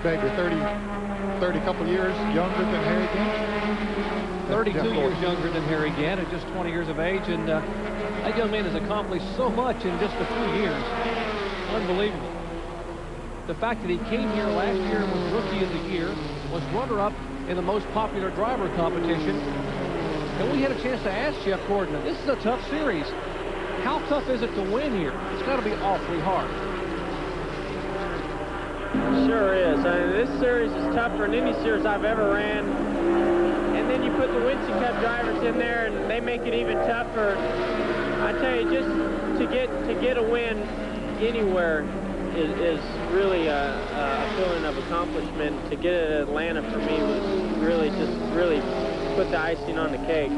maybe 30 couple years younger than Harry Gant. 32 years younger than Harry Gant at just 20 years of age, and that young man has accomplished so much in just a few years. Unbelievable. The fact that he came here last year and was Rookie of the Year, was runner-up in the most popular driver competition. And we had a chance to ask Jeff Gordon, this is a tough series. How tough is it to win here? It's got to be awfully hard. Sure is. I mean, this series is tougher than any series I've ever ran. And then you put the Winston Cup drivers in there, and they make it even tougher. I tell you, just to get a win anywhere is really a feeling of accomplishment. To get it at Atlanta for me was really put the icing on the cake.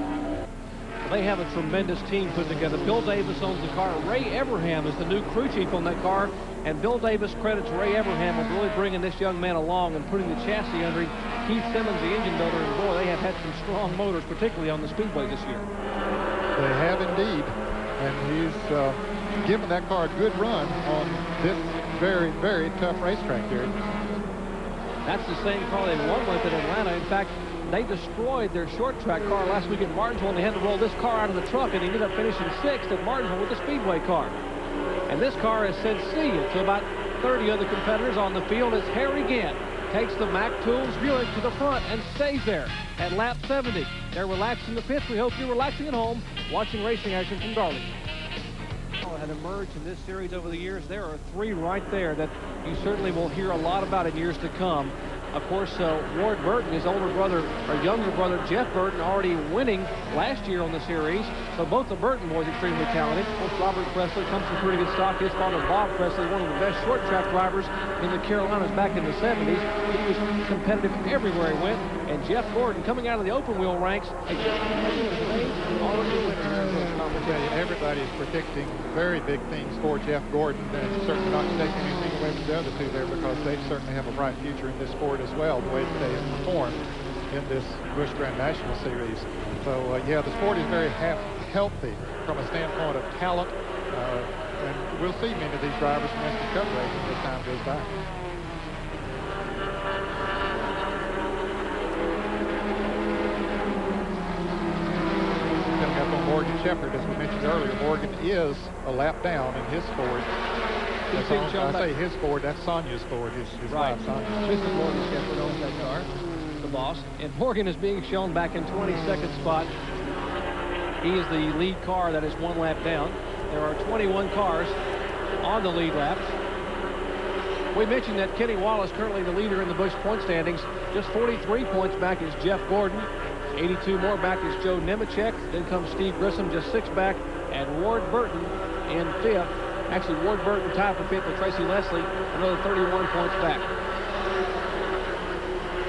They have a tremendous team put together. Bill Davis owns the car. Ray Everham is the new crew chief on that car. And Bill Davis credits Ray Everham of really bringing this young man along and putting the chassis under him. Keith Simmons, the engine builder, and boy, they have had some strong motors, particularly on the Speedway this year. They have indeed. And he's given that car a good run on this very, very tough racetrack here. That's the same car they won with at Atlanta. In fact, they destroyed their short track car last week at Martinsville, and they had to roll this car out of the truck, and he ended up finishing 6th at Martinsville with the Speedway car. And this car has said see it to about 30 other competitors on the field as Harry Gant takes the Mack Tools Buick to the front and stays there at lap 70. They're relaxing the pits. We hope you're relaxing at home, watching racing action from Darlington. Had emerged in this series over the years. There are 3 right there that you certainly will hear a lot about in years to come. Of course, Ward Burton, his older brother, or younger brother, Jeff Burton, already winning last year on the series. So both the Burton boys extremely talented. Of course, Robert Presley comes from pretty good stock. His father, Bob Presley, one of the best short track drivers in the Carolinas back in the 70s. He was competitive everywhere he went. And Jeff Gordon, coming out of the open wheel ranks, everybody is predicting very big things for Jeff Gordon, and certainly not to take anything away from the other 2 there, because they certainly have a bright future in this sport as well, the way that they have performed in this Busch Grand National Series. So, yeah, the sport is very healthy from a standpoint of talent, and we'll see many of these drivers from Winston Cup racing as time goes by. Up on Morgan Shepherd, as we mentioned earlier, Morgan is a lap down in his Ford. I say his Ford, that's Sonia's Ford, his right. wife Sonia. Mrs. Morgan Shepherd owns that car, the boss. And Morgan is being shown back in 22nd spot. He is the lead car that is 1 lap down. There are 21 cars on the lead laps. We mentioned that Kenny Wallace, currently the leader in the Busch point standings, just 43 points back is Jeff Gordon. 82 more back is Joe Nemechek. Then comes Steve Grissom, just 6 back, and Ward Burton in 5th. Actually, Ward Burton tied for 5th with Tracy Leslie, another 31 points back.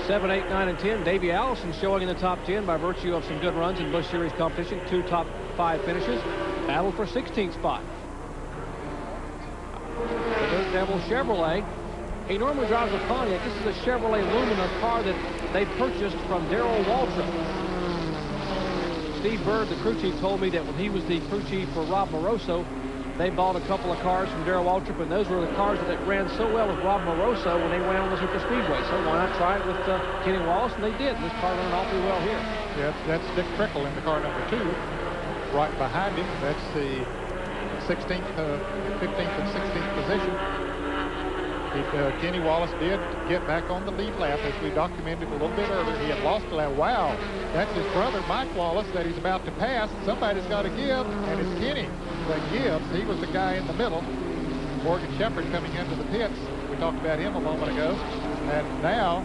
7, 8, 9, and 10. Davey Allison showing in the top 10 by virtue of some good runs in Busch Series competition. 2 top 5 finishes. Battle for 16th spot. The Dirt Devil Chevrolet. He normally drives a Pontiac. This is a Chevrolet Lumina car that they purchased from Darrell Waltrip. Steve Bird, the crew chief, told me that when he was the crew chief for Rob Moroso, they bought a couple of cars from Darrell Waltrip, and those were the cars that ran so well with Rob Moroso when they went on the Super Speedway. So why not try it with Kenny Wallace? And they did. This car ran awfully well here. Yeah, that's Dick Trickle in the car number 2. Right behind him, that's the 15th and 16th position. Kenny Wallace did get back on the lead lap, as we documented a little bit earlier. He had lost a lap. Wow, that's his brother, Mike Wallace, that he's about to pass. Somebody's got to give, and it's Kenny that gives. He was the guy in the middle. Morgan Shepherd coming into the pits. We talked about him a moment ago. And now,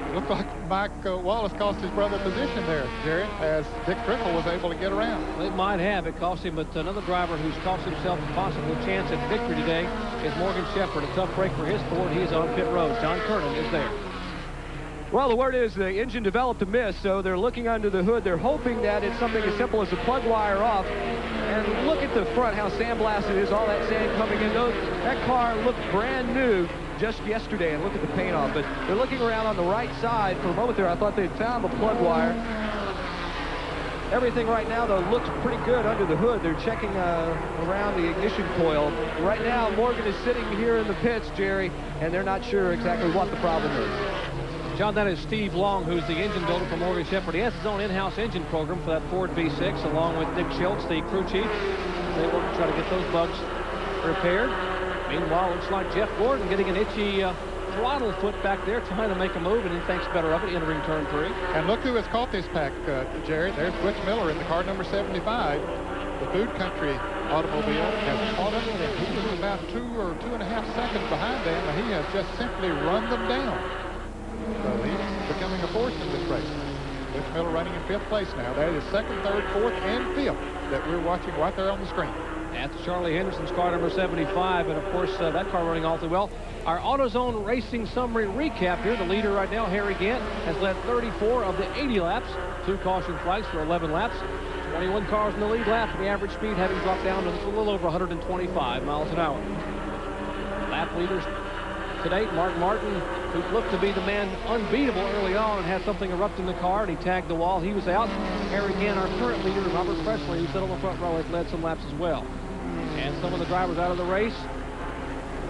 it looked like Mike Wallace cost his brother position there, Jerry, as Dick Trickle was able to get around. It might have. It cost him, but another driver who's cost himself a possible chance at victory today is Morgan Shepherd. A tough break for his Ford. He's on pit road. John Kernan is there. Well, the word is the engine developed a miss, so they're looking under the hood. They're hoping that it's something as simple as a plug wire off. And look at the front, how sandblasted it is, all that sand coming in. That car looked brand new just yesterday, and look at the paint off. But they're looking around on the right side. For a moment there, I thought they'd found the plug wire. Everything right now, though, looks pretty good under the hood. They're checking around the ignition coil. Right now, Morgan is sitting here in the pits, Jerry, and they're not sure exactly what the problem is. John, that is Steve Long, who's the engine builder for Morgan Shepherd. He has his own in-house engine program for that Ford V6, along with Dick Schultz, the crew chief. They work to try to get those bugs repaired. Meanwhile, looks like Jeff Gordon getting an itchy throttle foot back there, trying to make a move, and he thinks better of it, entering turn 3. And look who has caught this pack, Jerry. There's Butch Miller in the car number 75. The Food Country automobile has caught up with him. He was about 2 or 2.5 seconds behind them, and he has just simply run them down. So he's becoming a force in this race. Butch Miller running in 5th place now. That is 2nd, 3rd, 4th, and 5th that we're watching right there on the screen. That's Charlie Henderson's car number 75, and of course that car running awfully well. Our AutoZone Racing Summary recap here. The leader right now, Harry Gant, has led 34 of the 80 laps. 2 caution flags for 11 laps. 21 cars in the lead lap, and the average speed having dropped down to a little over 125 miles an hour. Lap leaders to date, Mark Martin, who looked to be the man unbeatable early on and had something erupt in the car, and he tagged the wall. He was out. Harry Gant, our current leader, Robert Presley, who sat on the front row, has led some laps as well. And some of the drivers out of the race.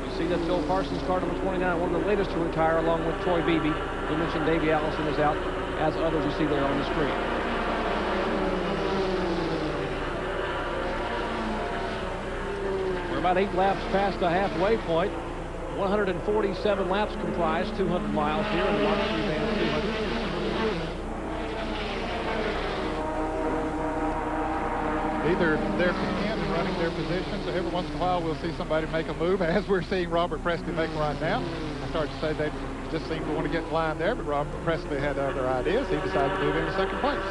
You see that Phil Parsons, car number 29, one of the latest to retire, along with Troy Beebe. We mentioned Davey Allison is out, as others you see there on the screen. We're about 8 laps past the halfway point. 147 laps comprise 200 miles here in the Martin Van 200. Either they're content in running their positions, or every once in a while we'll see somebody make a move, as we're seeing Robert Presley make right now. I started to say they just seemed to want to get in line there, but Robert Presley had other ideas. He decided to move into 2nd place.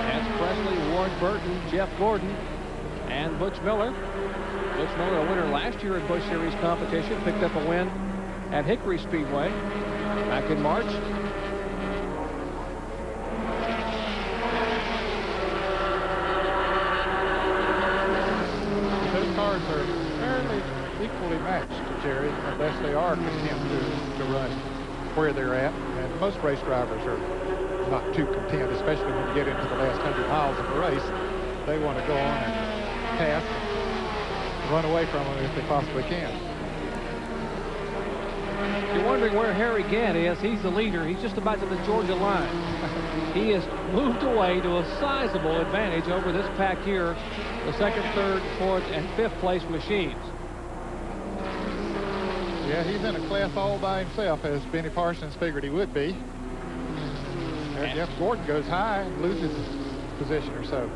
That's Presley, Ward Burton, Jeff Gordon, and Butch Miller. Butch Miller, a winner last year in Busch Series competition, picked up a win at Hickory Speedway back in March. Those cars are fairly equally matched, Jerry, unless they are content to run where they're at. And most race drivers are not too content, especially when you get into the last 100 miles of the race. They want to go on and pass, run away from them if they possibly can. You're wondering where Harry Gant is. He's the leader. He's just about to the Georgia line. He has moved away to a sizable advantage over this pack here, the 2nd, 3rd, 4th, and 5th place machines. Yeah, he's in a class all by himself, as Benny Parsons figured he would be. And Jeff Gordon goes high and loses position or so.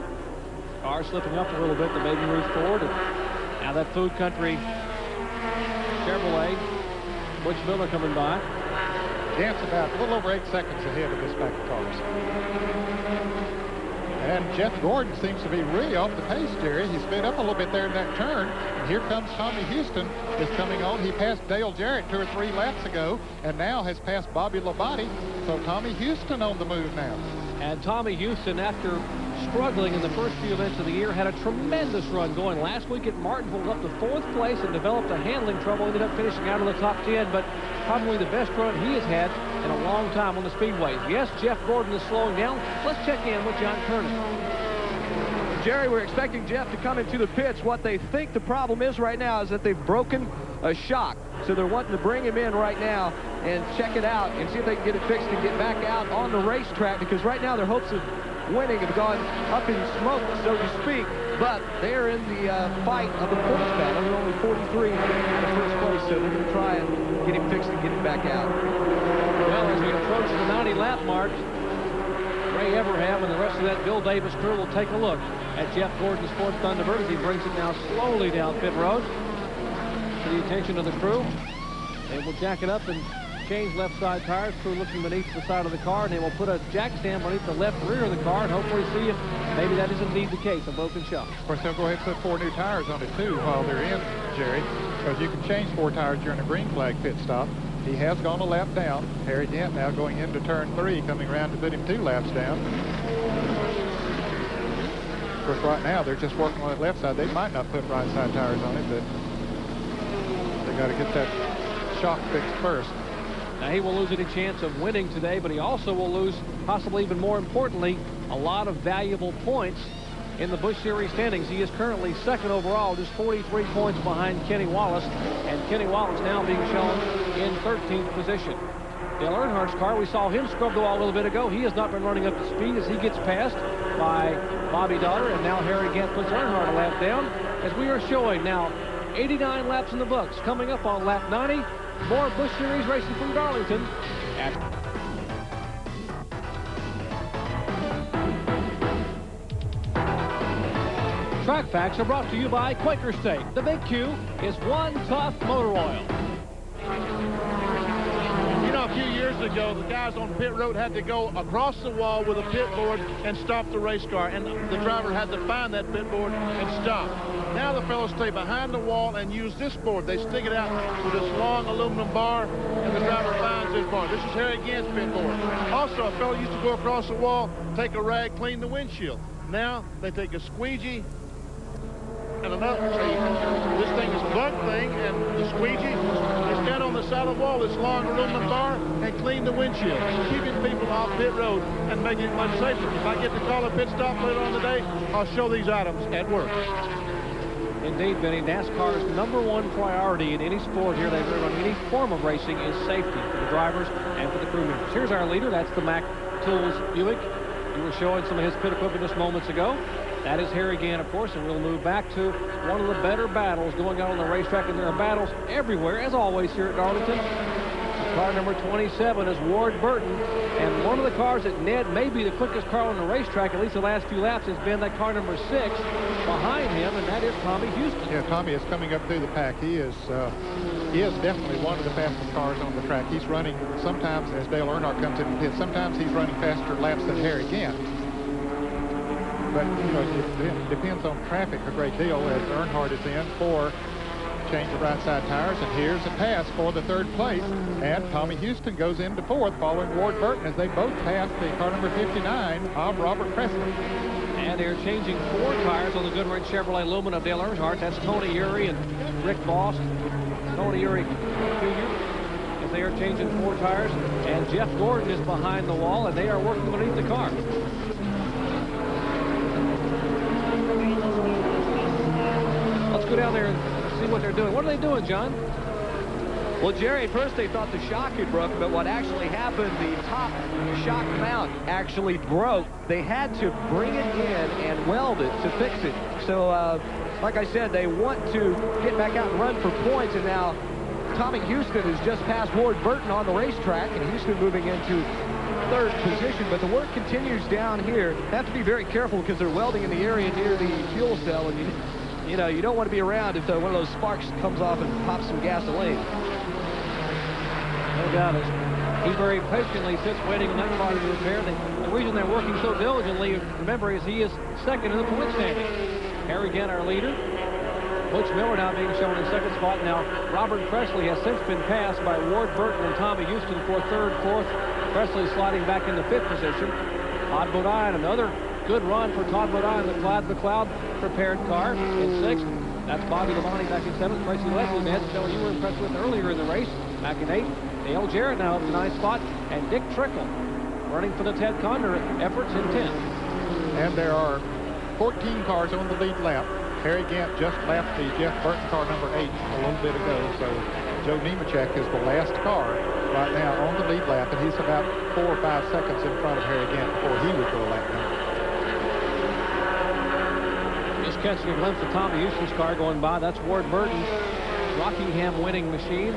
Car slipping up a little bit, the Baby Ruth Ford. And now that Food Country Chevrolet, Butch Miller coming by. Gant's about a little over 8 seconds ahead of this pack of cars. And Jeff Gordon seems to be really off the pace, Jerry. He sped up a little bit there in that turn. And here comes Tommy Houston is coming on. He passed Dale Jarrett 2 or 3 laps ago and now has passed Bobby Labonte. So Tommy Houston on the move now. And Tommy Houston, after struggling in the first few events of the year, had a tremendous run going last week at Martinsville, up to 4th place and developed a handling trouble, ended up finishing out in the top 10, but probably the best run he has had in a long time on the speedways. Yes, Jeff Gordon is slowing down. Let's check in with John Kernan. Jerry, we're expecting Jeff to come into the pits. What they think the problem is right now is that they've broken a shock. So they're wanting to bring him in right now and check it out and see if they can get it fixed and get back out on the racetrack, because right now their hopes of winning have gone up in smoke, so to speak, but they're in the fight of the points battle. They're only 43 in the first place, so they're going to try and get him fixed and get him back out. Well, as we approach the 90-lap mark, Ray Everham and the rest of that Bill Davis crew will take a look at Jeff Gordon's Ford Thunderbird as he brings it now slowly down pit road to the attention of the crew. They will jack it up and change left side tires. Crew looking beneath the side of the car, and they will put a jack stand beneath the left rear of the car and hopefully see if maybe that is indeed the case, a broken shock. Of course, they'll go ahead and put 4 new tires on it too while they're in, Jerry, because you can change 4 tires during a green flag pit stop. He has gone a lap down. Harry Dent now going into turn 3, coming around to put him 2 laps down. Of course, right now they're just working on that left side. They might not put right side tires on it, but they got to get that shock fixed first. Now, he will lose any chance of winning today, but he also will lose, possibly even more importantly, a lot of valuable points in the Busch Series standings. He is currently 2nd overall, just 43 points behind Kenny Wallace, and Kenny Wallace now being shown in 13th position. Dale Earnhardt's car, we saw him scrub the wall a little bit ago. He has not been running up to speed as he gets passed by Bobby Daughter, and now Harry Gant puts Earnhardt a lap down, as we are showing now 89 laps in the books. Coming up on lap 90, more Busch Series racing from Darlington. Track Facts are brought to you by Quaker State. The Big Q is one tough motor oil. You know, a few years ago, the guys on pit road had to go across the wall with a pit board and stop the race car, and the driver had to find that pit board and stop. Now the fellows stay behind the wall and use this board. They stick it out with this long aluminum bar, and the driver finds this bar. This is Harry Gant's pit board. Also, a fellow used to go across the wall, take a rag, clean the windshield. Now they take a squeegee and another. This thing is a bug thing, and the squeegee, they stand on the side of the wall, this long aluminum bar, and clean the windshield, keeping people off pit road and making it much safer. If I get to call a pit stop later on today, I'll show these items at work. Indeed, Benny, NASCAR's #1 priority in any sport here they've ever run, any form of racing, is safety for the drivers and for the crew members. Here's our leader. That's the Mack Tools Buick. You were showing some of his pit equipment just moments ago. That is Harry Gant, of course, and we'll move back to one of the better battles going on the racetrack, and there are battles everywhere, as always, here at Darlington. Car number 27 is Ward Burton, and one of the cars that Ned may be the quickest car on the racetrack, at least the last few laps, has been that car number 6 behind him, and that is Tommy Houston. Yeah, Tommy is coming up through the pack. He is definitely one of the fastest cars on the track. He's running, sometimes as Dale Earnhardt comes in the pit, sometimes he's running faster laps than Harry Gant. But, you know, it depends on traffic a great deal as Earnhardt is in for change of right side tires, and here's a pass for the 3rd place, and Tommy Houston goes into 4th following Ward Burton as they both pass the car number 59 of Robert Presley. And they're changing 4 tires on the Goodwrench Chevrolet Lumen of Dale Earnhardt. That's Tony Urey and Rick Boss. Tony Urey Jr. as they are changing 4 tires, and Jeff Gordon is behind the wall, and they are working beneath the car. Let's go down there and see what they're doing. What are they doing, John? Well, Jerry, at first they thought the shock had broken, but what actually happened, the top shock mount actually broke. They had to bring it in and weld it to fix it. So, like I said, they want to get back out and run for points, and now Tommy Houston has just passed Ward Burton on the racetrack, and Houston moving into 3rd position, but the work continues down here. They have to be very careful because they're welding in the area near the fuel cell, and you know, you don't want to be around if one of those sparks comes off and pops some gasoline. No doubt. He very patiently sits waiting on that car to repair. The reason they're working so diligently, remember, is he is second in the point standing. Harry Gant, our leader. Butch Miller now being shown in second spot. Now, Robert Presley has since been passed by Ward Burton and Tommy Houston for third, fourth. Presley sliding back into fifth position. Todd Bodine, another good run for Todd Bodine, the Clyde McLeod prepared car in sixth. That's Bobby Labonte back in seventh. Tracy Leslie, the head fellow you were impressed with earlier in the race, back in eighth. Dale Jarrett now up to ninth spot. And Dick Trickle running for the Ted Condor efforts in 10th. And there are 14 cars on the lead lap. Harry Gant just left the Jeff Burton car number 8 a little bit ago, so Joe Nemechek is the last car right now on the lead lap, and he's about 4 or 5 seconds in front of Harry Gant before he would go a lap down. Just catching a glimpse of Tommy Houston's car going by. That's Ward Burton, Rockingham winning machine.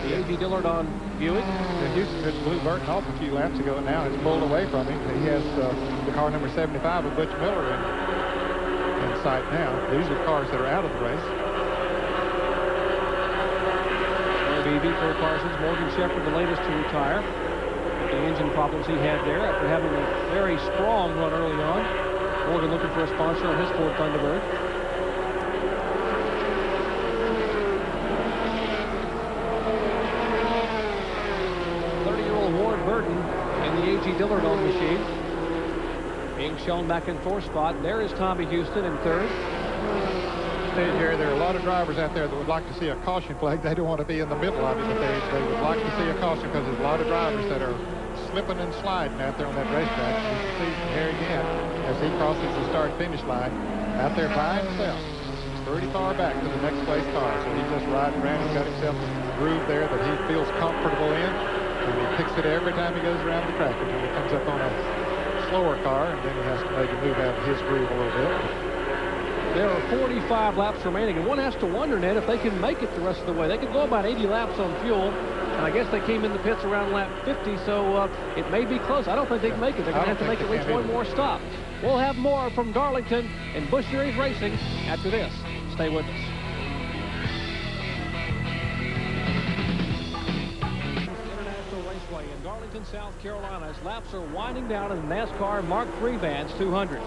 The A.G. Dillard on Buick. Houston just blew Burton off a few laps ago, and now it's pulled away from him. He has the car number 75 of Butch Miller in sight now. These are cars that are out of the race. BB, Phil Parsons, Morgan Shepherd, the latest to retire. The engine problems he had there after having a very strong run early on. Morgan looking for a sponsor on his Ford Thunderbird. Ward Burton in the A.G. Dillard on machine. Being shown back in fourth spot. There is Tommy Houston in third. Jerry, there are a lot of drivers out there that would like to see a caution flag. They don't want to be in the middle of it, but they would like to see a caution because there's a lot of drivers that are slipping and sliding out there on that racetrack. You can see Harry Gant as he crosses the start-finish line out there by himself. He's pretty far back to the next place car, so he's just riding around. He's got himself a groove there that he feels comfortable in. And he picks it every time he goes around the track until he comes up on a slower car, and then he has to maybe move out of his groove a little bit. There are 45 laps remaining, and one has to wonder, Ned, if they can make it the rest of the way. They could go about 80 laps on fuel, and I guess they came in the pits around lap 50, so it may be close. I don't think they can make it. They're going to have to make at least one more stop. We'll have more from Darlington and Busch Series Racing after this. Stay with us. In Darlington, South Carolina, as laps are winding down in the NASCAR Mark III Vans 200.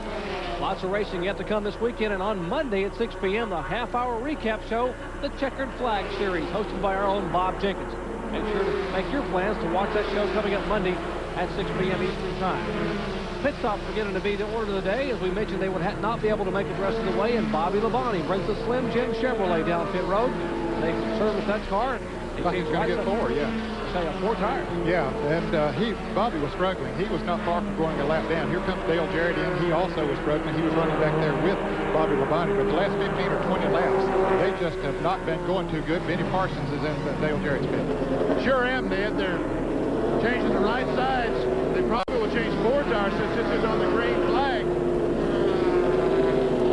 Lots of racing yet to come this weekend, and on Monday at 6 p.m., the half-hour recap show, the Checkered Flag Series, hosted by our own Bob Jenkins. Make sure to make your plans to watch that show coming up Monday at 6 p.m. Eastern Time. Pit stops beginning to be the order of the day. As we mentioned, they would not be able to make it the rest of the way, and Bobby Labonte brings the Slim Jim Chevrolet down pit road. They service that car. I thought he was going to get 4, yeah. Say a 4 tire. Yeah, and Bobby was struggling. He was not far from going a lap down. Here comes Dale Jarrett in. He also was struggling. He was running back there with Bobby Labonte. But the last 15 or 20 laps, they just have not been going too good. Benny Parsons is in Dale Jarrett's pit. Sure am, Ned. They're changing the right sides. They probably will change 4 tires since this is on the green flag.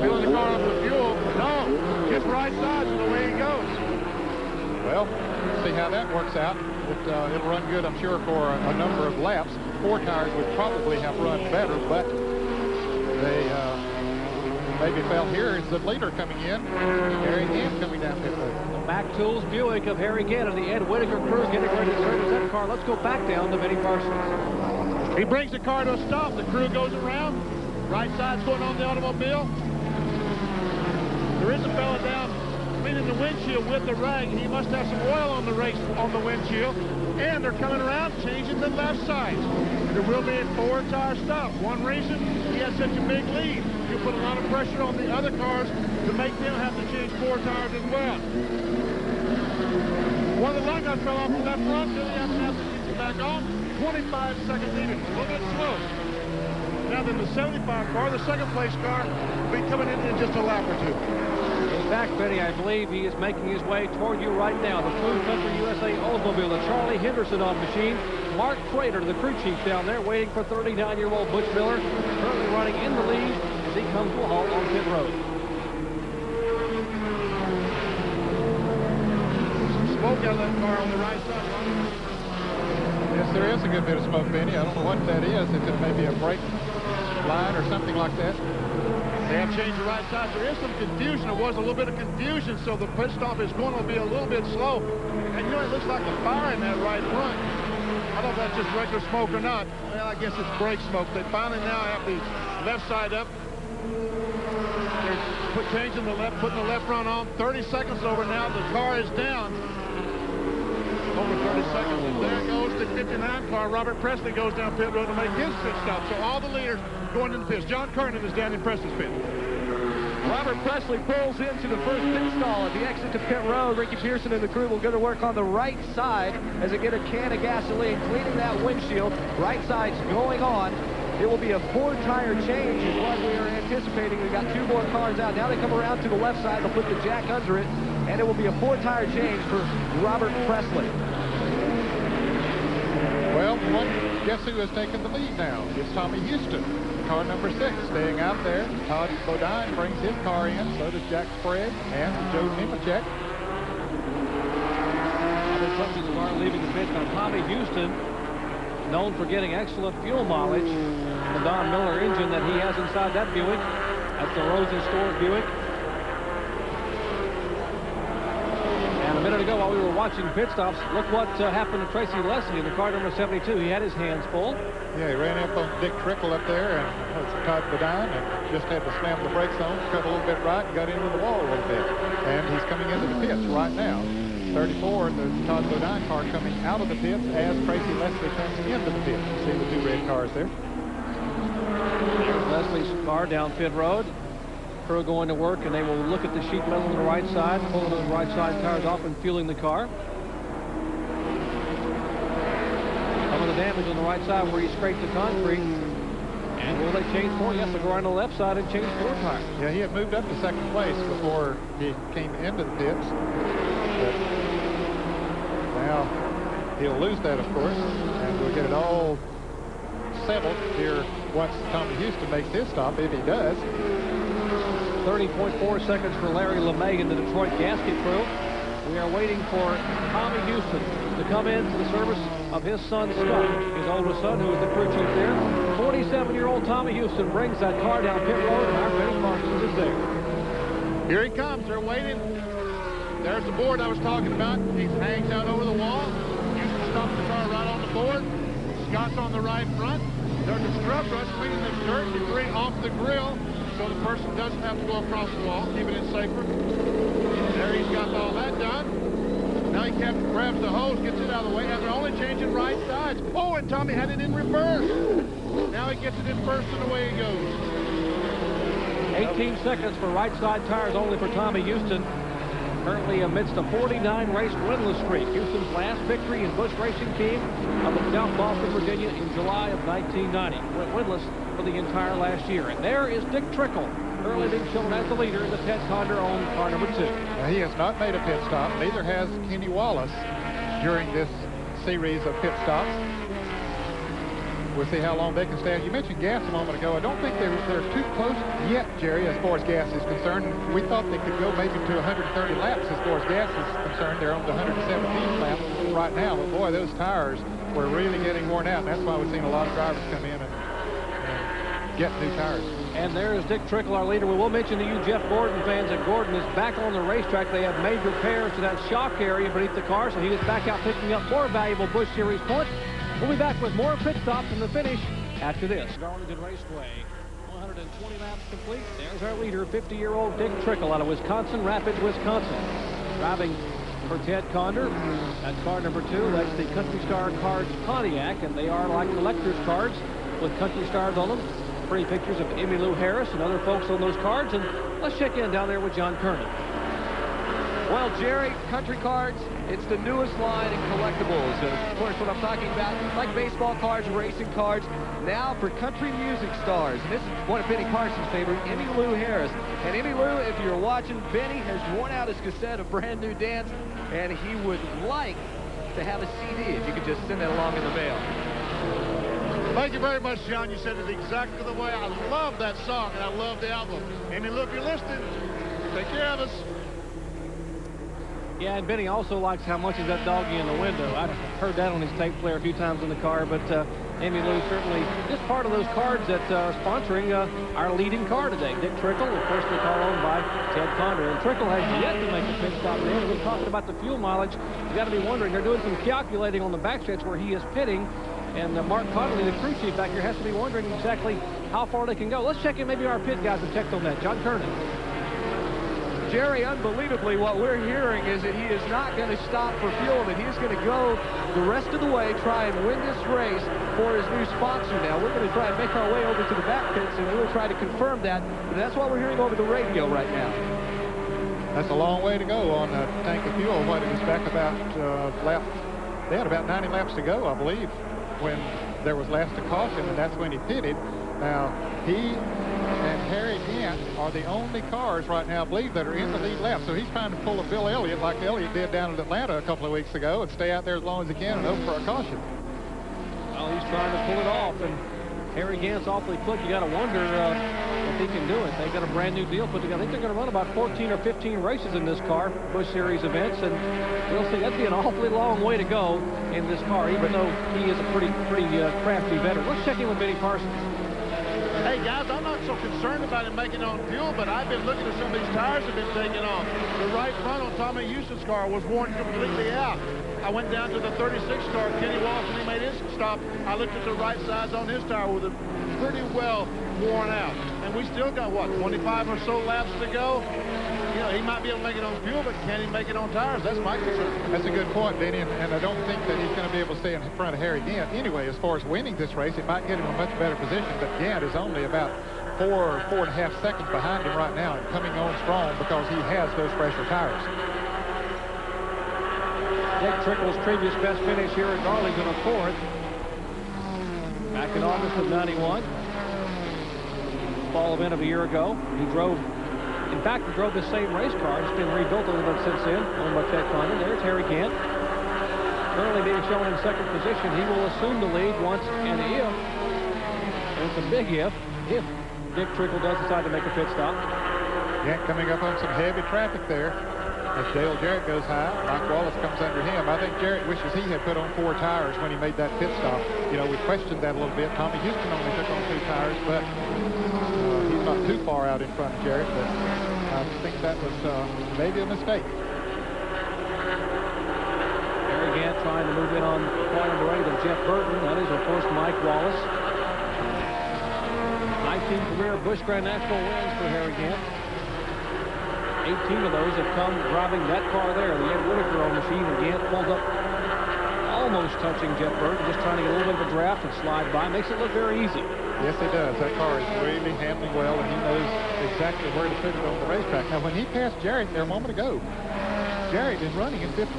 Filling the car up with fuel. No, just right sides is the way he goes. Well, see how that works out. It'll run good, I'm sure, for a number of laps. 4 tires would probably have run better, but they maybe felt here is the leader coming in. Harry Gant coming down pit road. The Mac Tools Buick of Harry Gant and the Ed Whitaker crew getting ready to service that car. Let's go back down to Benny Parsons. He brings the car to a stop. The crew goes around. Right side's going on the automobile. There is a fella down cleaning the windshield with the rag. He must have some oil on the windshield. And they're coming around, changing the left sides. There will be a 4-tire stop. One reason, he has such a big lead. You put a lot of pressure on the other cars to make them have to change 4 tires as well. One of the lug nuts fell off the left front. Billy has to keep it back on. 25 seconds lead. A little bit slow. Now then the 75 car, the second place car, will be coming in just a lap or 2. In fact, Benny, I believe he is making his way toward you right now. The Food Country USA Oldsmobile, the Charlie Henderson on machine. Mark Prater, the crew chief down there, waiting for 39-year-old Butch Miller, currently running in the lead as he comes to a halt on pit road. Some smoke out of that car on the right side. Yes, there is a good bit of smoke, Benny. I don't know what that is. If it may be a brake line or something like that. They have changed the right side. There is some confusion. There was a little bit of confusion, so the pit stop is going to be a little bit slow. And you know, it looks like a fire in that right front. I don't know if that's just regular smoke or not. Well, I guess it's brake smoke. They finally now have the left side up. They're changing the left, putting the left front on. 30 seconds over now. The car is down. Over 30 seconds, and there goes the 59 car. Robert Presley goes down pit road to make his pit stop. So all the leaders going into the pits. John Kernan is down in Presley's pit. Robert Presley pulls into the first pit stall at the exit to pit road. Ricky Pearson and the crew will go to work on the right side as they get a can of gasoline, cleaning that windshield. Right side's going on. It will be a 4-tire change is what we are anticipating. We've got 2 more cars out. Now they come around to the left side. They'll put the jack under it, and it will be a 4-tire change for Robert Presley. Well, guess who has taken the lead now? It's Tommy Houston, car number 6, staying out there. Todd Bodine brings his car in, so does Jack Sprague and Joe Nemechek. Robert Presley's car leaving the pit on Tommy Houston, known for getting excellent fuel mileage. The Don Miller engine that he has inside that Buick. That's the Rosen Store Buick. And a minute ago, while we were watching pit stops, look what happened to Tracy Leslie in the car number 72. He had his hands full. Yeah, he ran up on Dick Trickle up there, and that's Todd Bodine, and just had to slam the brakes on, cut a little bit right, and got into the wall a little bit. And he's coming into the pits right now. 34, the Todd Bodine car coming out of the pits as Tracy Leslie comes into the pits. You see the 2 red cars there. There's Leslie's car down pit road. Crew going to work, and they will look at the sheet metal on the right side, pulling those right side tires off and fueling the car. Some of the damage on the right side where he scraped the concrete. And will they change 4? Yes, they'll go around the left side and change 4 tires. Yeah, he had moved up to 2nd place before he came into the pits. But now he'll lose that, of course, and we'll get it all settled here once Tommy Houston makes his stop, if he does. 30.4 seconds for Larry LeMay and the Detroit Gasket Crew. We are waiting for Tommy Houston to come in to the service of his son Scott, his oldest son, who is the crew chief there. 47-year-old Tommy Houston brings that car down pit road, and our Benny Parsons is there. Here he comes. They're waiting. There's the board I was talking about. He hangs out over the wall. Houston stops the car right on the board. Scott's on the right front. There's a scrub brush cleaning the dirt, debris off the grill, so the person doesn't have to go across the wall, keeping it safer. There he's got all that done. Now he grabs the hose, gets it out of the way, and they're only changing right sides. Oh, and Tommy had it in reverse. Now he gets it in first, and away he goes. 18 seconds for right side tires only for Tommy Houston. Currently amidst a 49-race winless streak. Houston's last victory in Busch Racing Team up in South Boston, Virginia in July of 1990. Went winless for the entire last year. And there is Dick Trickle, currently being shown as the leader in the Ted Conder on car number 2. Now, he has not made a pit stop. Neither has Kenny Wallace during this series of pit stops. We'll see how long they can stay. You mentioned gas a moment ago. I don't think they're too close yet, Jerry, as far as gas is concerned. We thought they could go maybe to 130 laps as far as gas is concerned. They're on the 117 laps right now. But, boy, those tires were really getting worn out. And that's why we've seen a lot of drivers come in and get new tires. And there's Dick Trickle, our leader. We will mention to you, Jeff Gordon fans, that Gordon is back on the racetrack. They have made repairs to that shock area beneath the car, so he is back out picking up more valuable Busch Series points. We'll be back with more pit stops in the finish after this. Darlington Raceway, 120 laps complete. There's our leader, 50-year-old Dick Trickle out of Wisconsin Rapids, Wisconsin. Driving for Ted Conder. That's car number 2. That's the Country Star Cards Pontiac, and they are like collector's cards with country stars on them. Pretty pictures of Emmylou Harris and other folks on those cards. And let's check in down there with John Kernan. Well, Jerry, country cards, it's the newest line in collectibles. Of course, what I'm talking about, like baseball cards, racing cards, now for country music stars. And this is one of Benny Parsons' favorite, Emmylou Harris. And Emmylou, if you're watching, Benny has worn out his cassette of Brand New Dance, and he would like to have a CD if you could just send that along in the mail. Thank you very much, John. You said it exactly the way. I love that song, and I love the album. Emmylou, if you're listening, take care of us. Yeah, and Benny also likes How Much Is That Doggy in the Window. I've heard that on his tape player a few times in the car, but Emmy Lou certainly just part of those cards that are sponsoring our leading car today. Dick Trickle, of course, the car owned by Ted Condon. And Trickle has yet to make a pit stop there. And we're talking about the fuel mileage. You got to be wondering, they're doing some calculating on the backstretch where he is pitting. And Mark Connolly, the crew chief back here, has to be wondering exactly how far they can go. Let's check in. Maybe our pit guys have checked on that. John Kernan. Jerry, unbelievably, what we're hearing is that he is not going to stop for fuel, that he's going to go the rest of the way, try and win this race for his new sponsor. Now, we're going to try and make our way over to the back pits, and we will try to confirm that. But that's what we're hearing over the radio right now. That's a long way to go on a tank of fuel. What, it was back about they had about 90 laps to go, I believe, when there was last a caution, and that's when he pitted. Now, he and Harry Gant are the only cars right now, I believe, that are in the lead lap. So he's trying to pull a Bill Elliott like Elliott did down at Atlanta a couple of weeks ago and stay out there as long as he can and hope for a caution. Well, he's trying to pull it off, and Harry Gant's awfully quick. You got to wonder if he can do it. They've got a brand new deal put together. I think they're going to run about 14 or 15 races in this car, Busch Series events, and we'll see. That'd be an awfully long way to go in this car, even though he is a pretty crafty veteran. Let's check in with Benny Parsons. Hey, guys, I'm not so concerned about him making on fuel, but I've been looking at some of these tires have been taking off. The right front on Tommy Houston's car was worn completely out. I went down to the 36 car, Kenny Wallace, when he made his stop. I looked at the right sides on his tire with it pretty well worn out. And we still got, what, 25 or so laps to go? You know, he might be able to make it on fuel, but can he make it on tires? That's my concern. That's a good point, Benny, and I don't think that he's going to be able to stay in front of Harry Gant. Anyway, as far as winning this race, it might get him a much better position, but Gant is only about 4 or 4.5 seconds behind him right now and coming on strong because he has those fresher tires. Dick Trickle's previous best finish here at Darlington, a 4th. Back in August of '91. Fall event of a year ago. He drove the same race car. It's been rebuilt a little bit since then, owned by Ted Condon. There's Harry Gant. Currently being shown in second position. He will assume the lead once and if, and it's a big if Dick Trickle does decide to make a pit stop. Gant coming up on some heavy traffic there. As Dale Jarrett goes high, Mike Wallace comes under him. I think Jarrett wishes he had put on 4 tires when he made that pit stop. You know, we questioned that a little bit. Tommy Houston only took on 2 tires, but he's not too far out in front of Jarrett, but I think that was maybe a mistake. Harry Gant trying to move in on car number 8 of Jeff Burton. That is, of course, Mike Wallace. 19 career Busch Grand National wins for Harry Gant. 18 of those have come driving that car there, the Ed Whitaker on machine, and Gant pulled up almost touching Jeff Burton, just trying to get a little bit of a draft and slide by. Makes it look very easy. Yes, he does. That car is really handling well, and he knows exactly where to put it on the racetrack. Now, when he passed Jarrett there a moment ago, Jarrett is running in fifth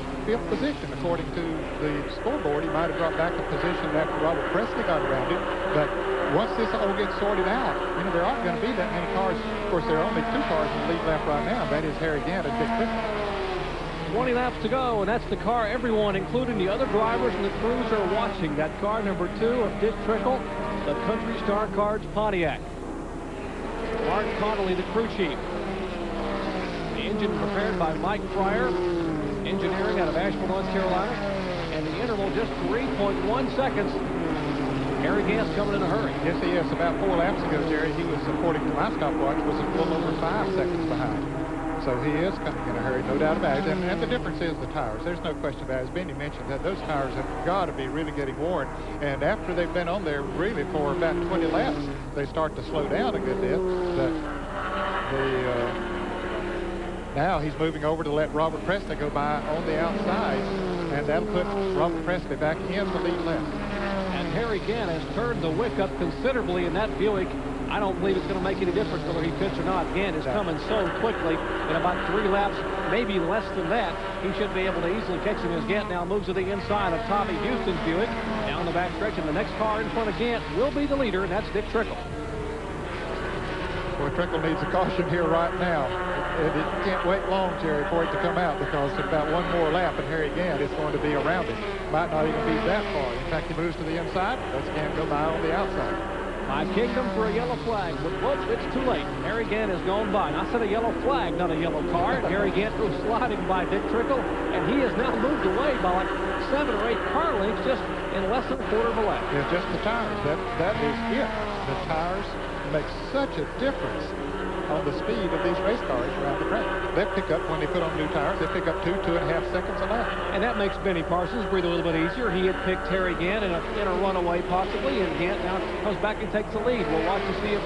position, according to the scoreboard. He might have dropped back a position after Robert Presley got around it, but once this all gets sorted out, you know, there aren't going to be that many cars. Of course, there are only 2 cars in the lead lap right now. That is Harry Gant and Dick Trickle. 20 laps to go, and that's the car everyone, including the other drivers and the crews, are watching. That car number 2 of Dick Trickle, the Country Star Cards Pontiac. Mark Connolly, the crew chief. The engine prepared by Mike Fryer, engineering out of Asheville, North Carolina, and the interval just 3.1 seconds. Harry Gant's coming in a hurry. Yes, he is. About 4 laps ago, Jerry, he was, according to my stopwatch, was a little over 5 seconds behind. So he is coming in a hurry, no doubt about it. And the difference is the tires. There's no question about it. As Benny mentioned, that those tires have got to be really getting worn. And after they've been on there really for about 20 laps, they start to slow down a good bit. But now he's moving over to let Robert Presley go by on the outside, and that'll put Robert Presley back in the lead lap. And Harry Gant has turned the wick up considerably in that Buick. I don't believe it's going to make any difference whether he pits or not. Gant is coming so quickly. In about 3 laps, maybe less than that, he should be able to easily catch him as Gant now moves to the inside of Tommy Houston's Buick. Down the back stretch, and the next car in front of Gant will be the leader, and that's Dick Trickle. Boy, Trickle needs a caution here right now. It can't wait long, Jerry, for it to come out, because in about 1 more lap, and Harry Gant is going to be around it. Might not even be that far. In fact, he moves to the inside. Lets Gant go by on the outside. My Kingdom for a yellow flag, but whoops, it's too late. Harry Gant has gone by. And I said a yellow flag, not a yellow card. Harry Gant was sliding by Dick Trickle, and he has now moved away by like 7 or 8 car lengths just in less than a quarter of a lap. It's just the tires. That is it. The tires make such a difference on the speed of these race cars around the track. They pick up, when they put on new tires, they pick up 2.5 seconds a lap. And that makes Benny Parsons breathe a little bit easier. He had picked Harry Gant in a runaway possibly, and Gant now comes back and takes the lead. We'll watch to see if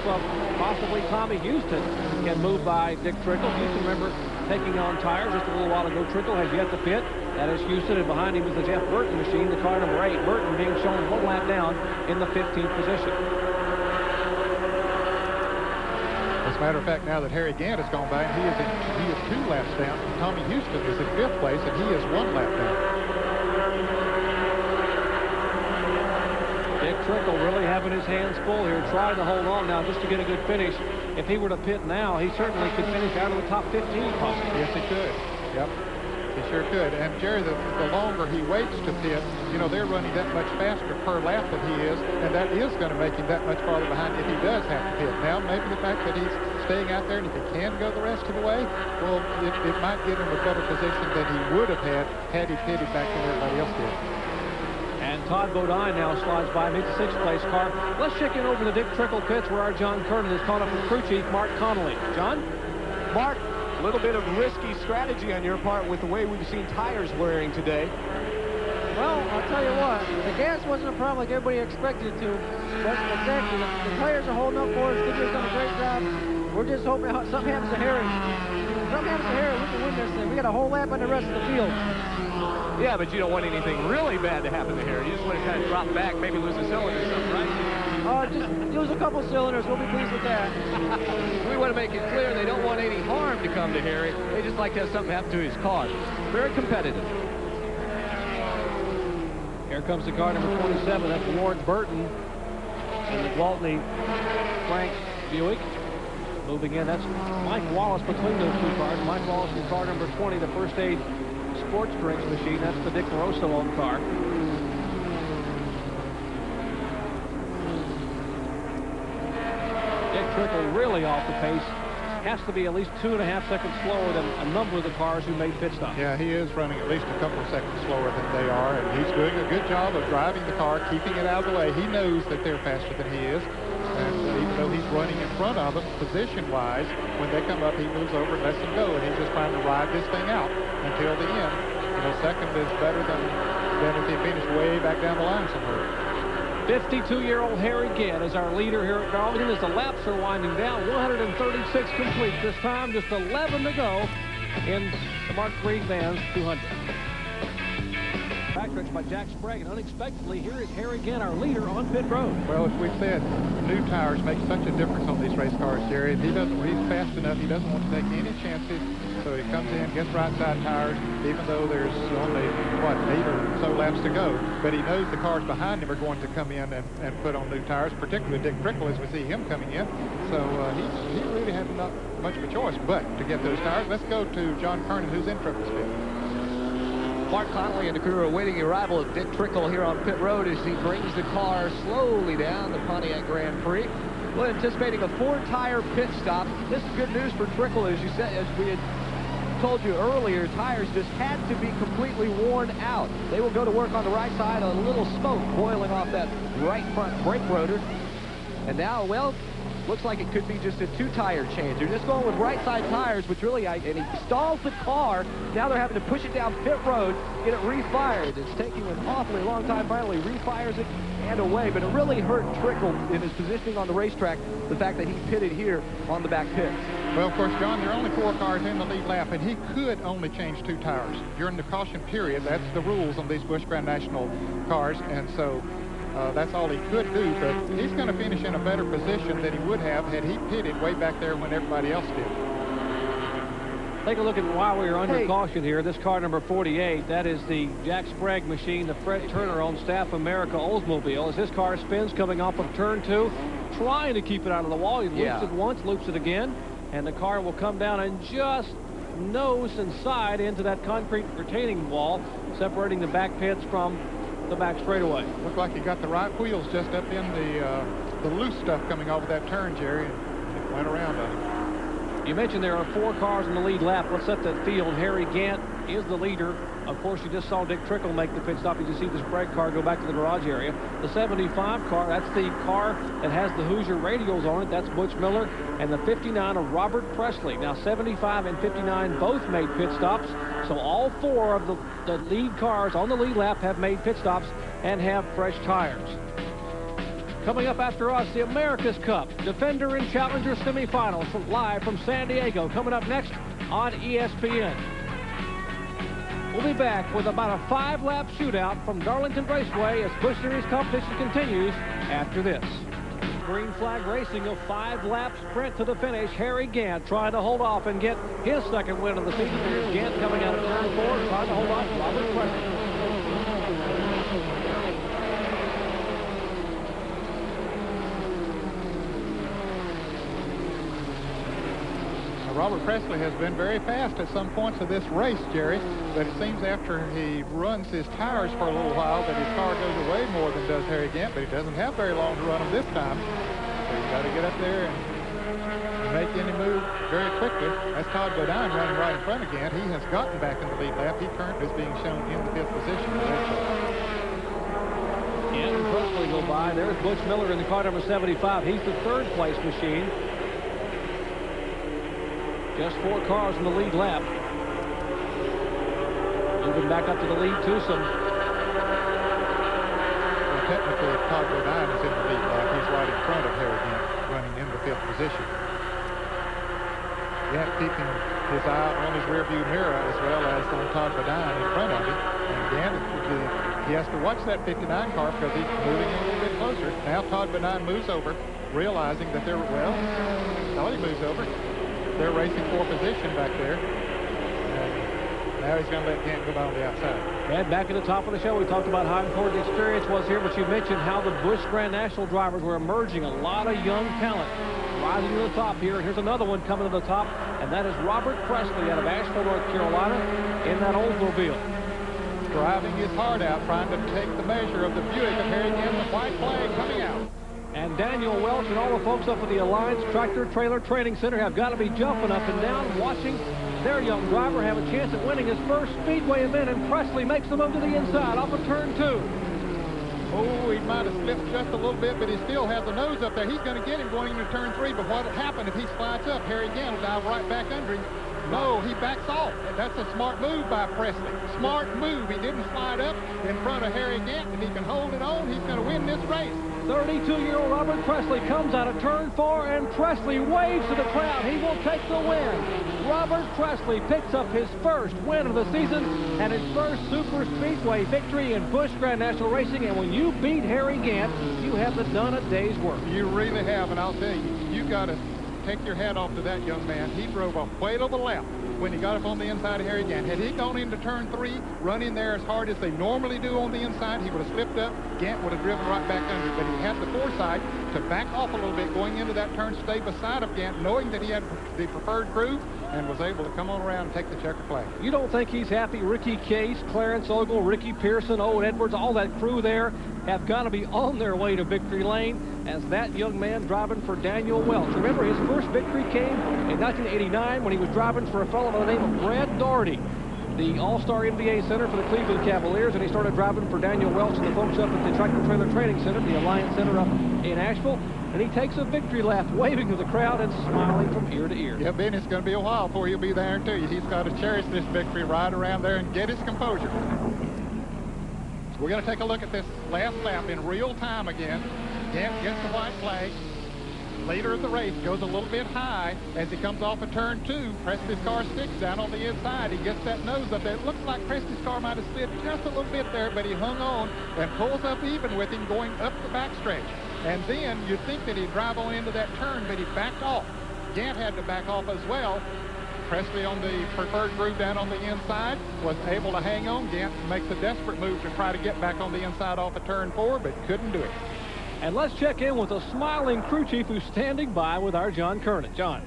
possibly Tommy Houston can move by Dick Trickle. Houston, remember, taking on tires just a little while ago. Trickle has yet to pit. That is Houston, and behind him is the Jeff Burton machine, the car number 8. Burton being shown 1 lap down in the 15th position. As a matter of fact, now that Harry Gant has gone by, he is 2 laps down. Tommy Houston is in 5th place, and he is 1 lap down. Dick Trickle really having his hands full here, trying to hold on now just to get a good finish. If he were to pit now, he certainly could finish out of the top 15 possibly. Yes, he could. Yep. He sure could. And Jerry, the longer he waits to pit, you know, they're running that much faster per lap than he is, and that is going to make him that much farther behind if he does have to pit. Now, maybe the fact that he's staying out there, and if he can go the rest of the way, well, it might give him a better position than he would have had he pitted back when everybody else did. And Todd Bodine now slides by, meets the 6th place car. Let's check in over the Dick Trickle pits where our John Kernan is caught up with crew chief Mark Connolly. John? Mark, a little bit of risky strategy on your part with the way we've seen tires wearing today. Well, I'll tell you what, the gas wasn't a problem like everybody expected it to. But exactly, the tires are holding up for us. Goodyear's done a great job. We're just hoping something happens to Harry. If something happens to Harry, we can win this thing. We got a whole lap on the rest of the field. Yeah, but you don't want anything really bad to happen to Harry. You just want to kind of drop back, maybe lose a cylinder or something, right? Just use a couple cylinders. We'll be pleased with that. We want to make it clear they don't want any harm to come to Harry. They just like to have something happen to his car. Very competitive. Here comes the car number 27. That's Ward Burton and the Gwaltney Frank Buick. Moving in, that's Mike Wallace between those 2 cars. Mike Wallace in car number 20, the First Aid Sports Drinks machine. That's the Dick Moroso owned car. Dick Trickle really off the pace. Has to be at least 2.5 seconds slower than a number of the cars who made pit stops. Yeah, he is running at least a couple of seconds slower than they are, and he's doing a good job of driving the car, keeping it out of the way. He knows that they're faster than he is, and even though he's running in front of them, position-wise, when they come up, he moves over and lets them go, and he's just trying to ride this thing out until the end. You know, second is better than if he finished way back down the line somewhere. 52-year-old Harry Gant is our leader here at Darlington as the laps are winding down. 136 complete this time, just 11 to go in the Mark III Vans 200. Backstretch by Jack Sprague, and unexpectedly, here is Harry Gant, our leader on pit road. Well, as we've said, new tires make such a difference on these race cars, Jerry. He's fast enough. He doesn't want to take any chances. So he comes in, gets right side tires, even though there's only, 8 or so laps to go. But he knows the cars behind him are going to come in and put on new tires, particularly Dick Trickle as we see him coming in. So he really had not much of a choice but to get those tires. Let's go to John Kernan, who's in Trickle's pit. Mark Connolly and the crew are awaiting the arrival of Dick Trickle here on pit road as he brings the car slowly down the Pontiac Grand Prix. We're anticipating a 4-tire pit stop. This is good news for Trickle, as you said, as we had told you earlier. Tires just had to be completely worn out. They will go to work on the right side, a little smoke boiling off that right front brake rotor. And now, well, looks like it could be just a 2-tire change. They're just going with right side tires, which really, and he stalls the car. Now they're having to push it down pit road, get it refired. It's taking an awfully long time. Finally refires it and away, but it really hurt Trickle in his positioning on the racetrack, the fact that he pitted here on the back pit. Well, of course, John, there are only 4 cars in the lead lap, and he could only change 2 tires. During the caution period, that's the rules on these Busch Grand National cars, and so that's all he could do, but he's going to finish in a better position than he would have had he pitted way back there when everybody else did. Take a look at why we are under caution here. This car number 48, that is the Jack Sprague machine, the Fred Turner owned Staff America Oldsmobile. As his car spins coming off of turn 2, trying to keep it out of the wall. He loops it once, loops it again, and the car will come down and just nose and side into that concrete retaining wall, separating the back pits from the back straightaway. Looked like he got the right wheels just up in the the loose stuff coming off of that turn, Jerry, and it went around us. You mentioned there are 4 cars in the lead lap. Let's set that field. Harry Gant is the leader. Of course, you just saw Dick Trickle make the pit stop. You just see the spread car go back to the garage area. The 75 car, that's the car that has the Hoosier radials on it. That's Butch Miller. And the 59 of Robert Presley. Now, 75 and 59 both made pit stops. So all 4 of the lead cars on the lead lap have made pit stops and have fresh tires. Coming up after us, the America's Cup Defender and Challenger semifinals live from San Diego. Coming up next on ESPN. We'll be back with about a 5-lap shootout from Darlington Raceway as Busch Series competition continues after this. Green flag racing, a 5-lap sprint to the finish. Harry Gant trying to hold off and get his second win of the season. Here's Gant coming out of turn 4, trying to hold off Robert Presley. Robert Presley has been very fast at some points of this race, Jerry, but it seems after he runs his tires for a little while that his car goes away more than does Harry Gant, but he doesn't have very long to run them this time. So you got to get up there and make any move very quickly. That's Todd Bodine running right in front of Gant. He has gotten back in the lead lap. He currently is being shown in the 5th position. Gant and Presley go by. There's Butch Miller in the car number 75. He's the 3rd place machine. Just 4 cars in the lead lap. Moving back up to the lead, Tucson. Well, technically, Todd Bodine is in the lead lap. He's right in front of Harry Gant, running in the 5th position. Gant keeping his eye on his rearview mirror as well as on Todd Bodine in front of him. And Gant, he has to watch that 59 car because he's moving in a little bit closer. Now Todd Bodine moves over, realizing that they're, well, now he moves over. They're racing for position back there. And now he's going to let Gant go by on the outside. And back at the top of the show, we talked about how important experience was here, but you mentioned how the Busch Grand National drivers were emerging. A lot of young talent rising to the top here. And here's another one coming to the top, and that is Robert Presley out of Asheville, North Carolina, in that Oldsmobile. Driving his heart out, trying to take the measure of the Buick of Harry Gant, the white flag coming out. And Daniel Welch and all the folks up at the Alliance Tractor Trailer Training Center have got to be jumping up and down, watching their young driver have a chance at winning his first Speedway event, and Presley makes the move to the inside off of turn 2. Oh, he might have slipped just a little bit, but he still has the nose up there. He's going to get him going into turn 3, but what will happen if he slides up? Harry Gant will dive right back under him. No, he backs off. That's a smart move by Presley. Smart move. He didn't slide up in front of Harry Gant, and he can hold it on. He's going to win this race. 32-year-old Robert Presley comes out of turn 4, and Presley waves to the crowd. He will take the win. Robert Presley picks up his first win of the season and his first Super Speedway victory in Busch Grand National Racing. And when you beat Harry Gant, you have done a day's work. You really have, and I'll tell you, you got to take your hat off to that young man. He drove a whale of a lap when he got up on the inside of Harry Gant. Had he gone into turn 3, run in there as hard as they normally do on the inside, he would have slipped up. Gant would have driven right back under, but he had the foresight to back off a little bit going into that turn, stay beside of Gant, knowing that he had the preferred crew, and was able to come on around and take the checker flag. You don't think he's happy? Ricky Case, Clarence Ogle, Ricky Pearson, Owen Edwards, all that crew there have got to be on their way to victory lane as that young man driving for Daniel Welch. Remember, his first victory came in 1989 when he was driving for a fellow by the name of Brad Daugherty, the All-Star NBA center for the Cleveland Cavaliers, and he started driving for Daniel Welch and the folks up at the Tractor Trailer Training Center, the Alliance Center up in Asheville. And he takes a victory lap, waving to the crowd and smiling from ear to ear. Yeah, Ben, it's going to be a while before he'll be there to you. He's got to cherish this victory right around there and get his composure. We're going to take a look at this last lap in real time again. Gant gets the white flag. Later in the race, goes a little bit high as he comes off of turn 2. Presley's car sticks down on the inside. He gets that nose up there. It looks like Presley's car might have slid just a little bit there, but he hung on and pulls up even with him going up the backstretch. And then you'd think that he'd drive on into that turn, but he backed off. Gant had to back off as well. Presley on the preferred groove down on the inside was able to hang on. Gant makes a desperate move to try to get back on the inside off of turn 4, but couldn't do it. And let's check in with a smiling crew chief who's standing by with our John Kernan. John.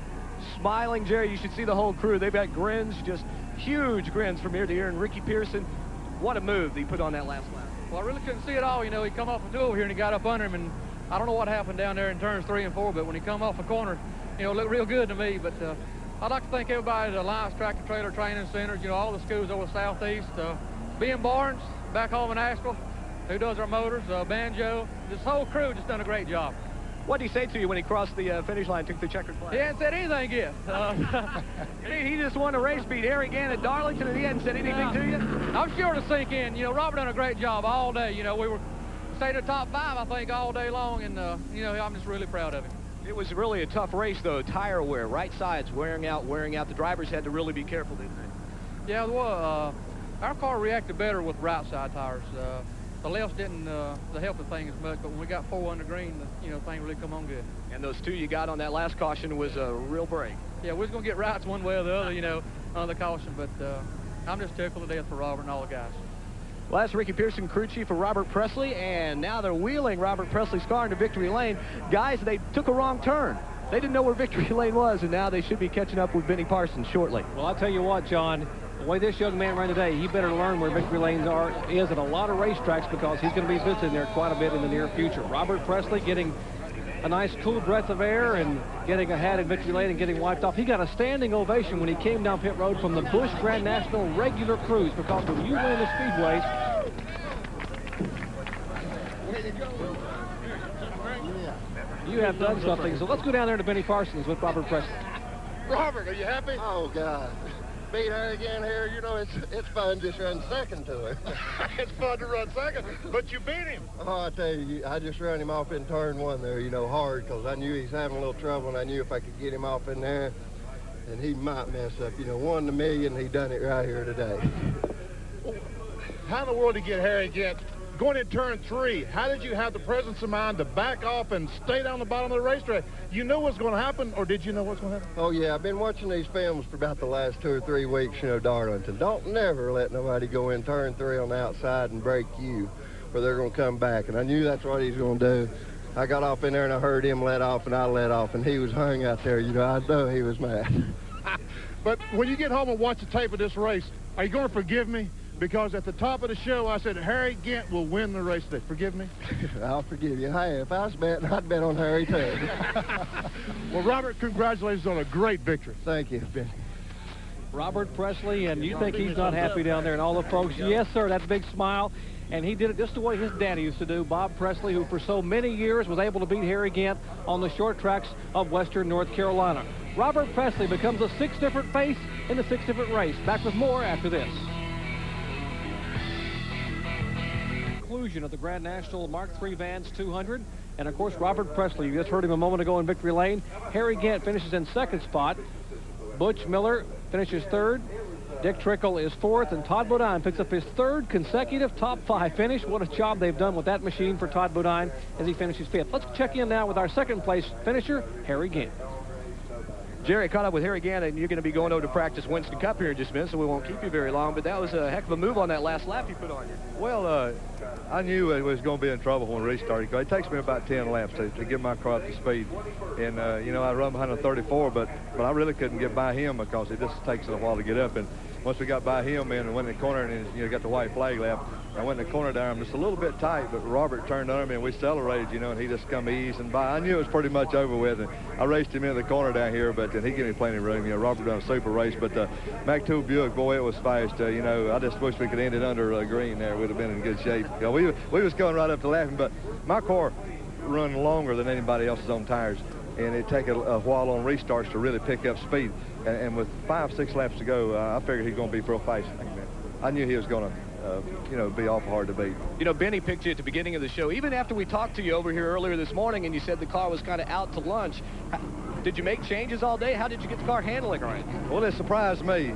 Smiling, Jerry. You should see the whole crew. They've got grins, just huge grins from ear to ear. And Ricky Pearson, what a move that he put on that last lap. Well, I really couldn't see it all. You know, he come off a duel here and he got up under him, and I don't know what happened down there in turns 3 and 4, but when he come off a corner, you know, it looked real good to me. But I'd like to thank everybody at the Alliance Tractor Trailer Training Centers, you know, all the schools over Southeast. Ben Barnes, back home in Asheville, who does our motors, Banjo. This whole crew just done a great job. What did he say to you when he crossed the finish line, took the checkered flag? He hadn't said anything yet. He just won a race, beat Harry Gant at Darlington, and he hadn't said anything to you? I'm sure to sink in. You know, Robert done a great job all day. You know, we were stayed in the top 5, I think, all day long, and, you know, I'm just really proud of him. It was really a tough race, though. Tire wear, right sides wearing out. The drivers had to really be careful, didn't they? Yeah, well, our car reacted better with right side tires. The lefts didn't help the thing as much, but when we got 4 under green, you know, thing really come on good. And those 2 you got on that last caution was a real break. Yeah, we was going to get rights one way or the other, you know, on the caution, but I'm just tickled to death for Robert and all the guys. Well, that's Ricky Pearson, crew chief for Robert Presley, and now they're wheeling Robert Presley's car into victory lane. Guys, they took a wrong turn. They didn't know where victory lane was, and now they should be catching up with Benny Parsons shortly. Well, I'll tell you what, John, the way this young man ran today, he better learn where victory lanes is at a lot of racetracks, because he's going to be visiting there quite a bit in the near future. Robert Presley getting a nice cool breath of air and getting a hat in victory lane and getting wiped off. He got a standing ovation when he came down pit road from the Busch Grand National regular crews, because when you win the speedways, you have done something. So let's go down there to Benny Parsons with Robert Presley. Robert, are you happy? Oh, God. Beat her again here. You know, it's fun just running second to her. It's fun to run second, but you beat him. Oh, I tell you, I just ran him off in turn 1 there, you know, hard, because I knew he's having a little trouble, and I knew if I could get him off in there, and he might mess up. You know, 1 in a million, he done it right here today. How in the world did you get Harry Gant going in turn 3? How did you have the presence of mind to back off and stay down the bottom of the racetrack? You knew what's going to happen, or did you know what's going to happen? Oh, yeah, I've been watching these films for about the last 2 or 3 weeks, you know, Darlington. Don't never let nobody go in turn 3 on the outside and break you, or they're going to come back. And I knew that's what he's going to do. I got off in there, and I heard him let off, and I let off, and he was hung out there. You know, I know he was mad. But when you get home and watch the tape of this race, are you going to forgive me? Because at the top of the show, I said Harry Gant will win the race today. Forgive me? I'll forgive you. Hey, if I was betting, I'd bet on Harry, too. Well, Robert, congratulations on a great victory. Thank you, Ben. Robert Presley, and you think he's not happy down there, and all the folks, yes, sir, that big smile. And he did it just the way his daddy used to do, Bob Presley, who for so many years was able to beat Harry Gant on the short tracks of Western North Carolina. Robert Presley becomes a 6th different face in the 6th different race. Back with more after this. Conclusion of the Grand National Mark III Vans 200, and of course Robert Presley, you just heard him a moment ago in victory lane. Harry Gant finishes in 2nd spot. Butch Miller finishes 3rd. Dick Trickle is 4th, and Todd Bodine picks up his 3rd consecutive top 5 finish. What a job they've done with that machine for Todd Bodine as he finishes 5th. Let's check in now with our 2nd place finisher, Harry Gant. Jerry caught up with Harry Gant, and you're going to be going over to practice Winston Cup here in just a minute, so we won't keep you very long. But that was a heck of a move on that last lap you put on you. Well, I knew I was going to be in trouble when we restarted. It takes me about 10 laps to get my car up to speed. And, you know, I run behind a 34, but I really couldn't get by him because it just takes a while to get up. And once we got by him and went in the corner and, you know, got the white flag lap, I went in the corner there. I'm just a little bit tight, but Robert turned under me and we accelerated, you know, and he just come easing by. I knew it was pretty much over with, and I raced him into the corner down here, but he gave me plenty of room. You know, Robert done a super race, but Mac 2 Buick, boy, it was fast. You know, I just wish we could end it under green there. We'd have been in good shape. You know, we was going right up to laughing, but my car run longer than anybody else's on tires, and it take a while on restarts to really pick up speed. And with 5-6 laps to go, I figured he's going to be real fast. I knew he was going to, you know, be awful hard to beat. You know, Benny picked you at the beginning of the show. Even after we talked to you over here earlier this morning and you said the car was kind of out to lunch, did you make changes all day? How did you get the car handling right? Well, it surprised me.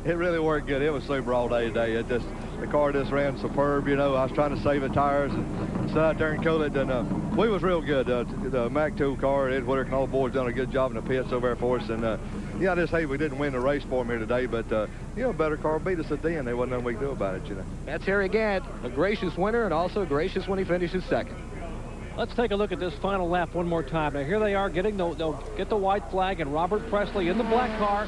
It really worked good. It was super all day today. The car just ran superb, you know. I was trying to save the tires and sit out there and cool it. And we was real good. The Mac 2 car, Ed Whitaker and all the boys done a good job in the pits over there for us. And, yeah, I just hate we didn't win the race for him here today. But, you know, a better car beat us at the end. There wasn't nothing we could do about it, you know. That's Harry Gant, a gracious winner and also gracious when he finishes 2nd. Let's take a look at this final lap one more time. Now, here they are getting they'll get the white flag, and Robert Presley in the black car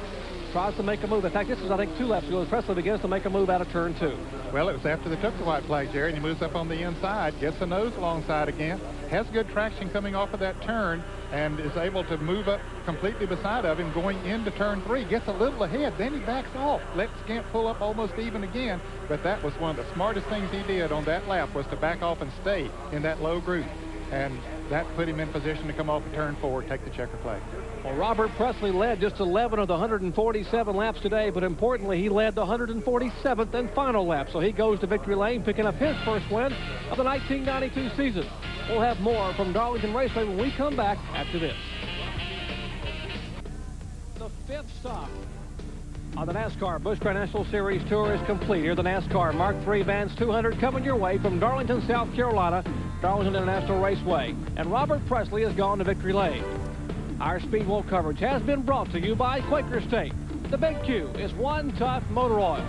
tries to make a move. In fact, this is, I think, 2 laps ago as Presley begins to make a move out of turn 2. Well, it was after they took the white flag, Jerry, and he moves up on the inside, gets the nose alongside again, has good traction coming off of that turn, and is able to move up completely beside of him going into turn 3. Gets a little ahead, then he backs off. Lets Gant pull up almost even again, but that was one of the smartest things he did on that lap, was to back off and stay in that low group. And that put him in position to come off of turn 4, take the checker flag. Well, Robert Presley led just 11 of the 147 laps today, but importantly, he led the 147th and final lap. So he goes to victory lane, picking up his first win of the 1992 season. We'll have more from Darlington Raceway when we come back after this. The 5th stop on the NASCAR Busch Grand National Series Tour is complete. Here, the NASCAR Mark III Vans 200 coming your way from Darlington, South Carolina, Darlington International Raceway. And Robert Presley has gone to victory lane. Our Speedwell coverage has been brought to you by Quaker State. The Big Q is One Tough Motor Oil.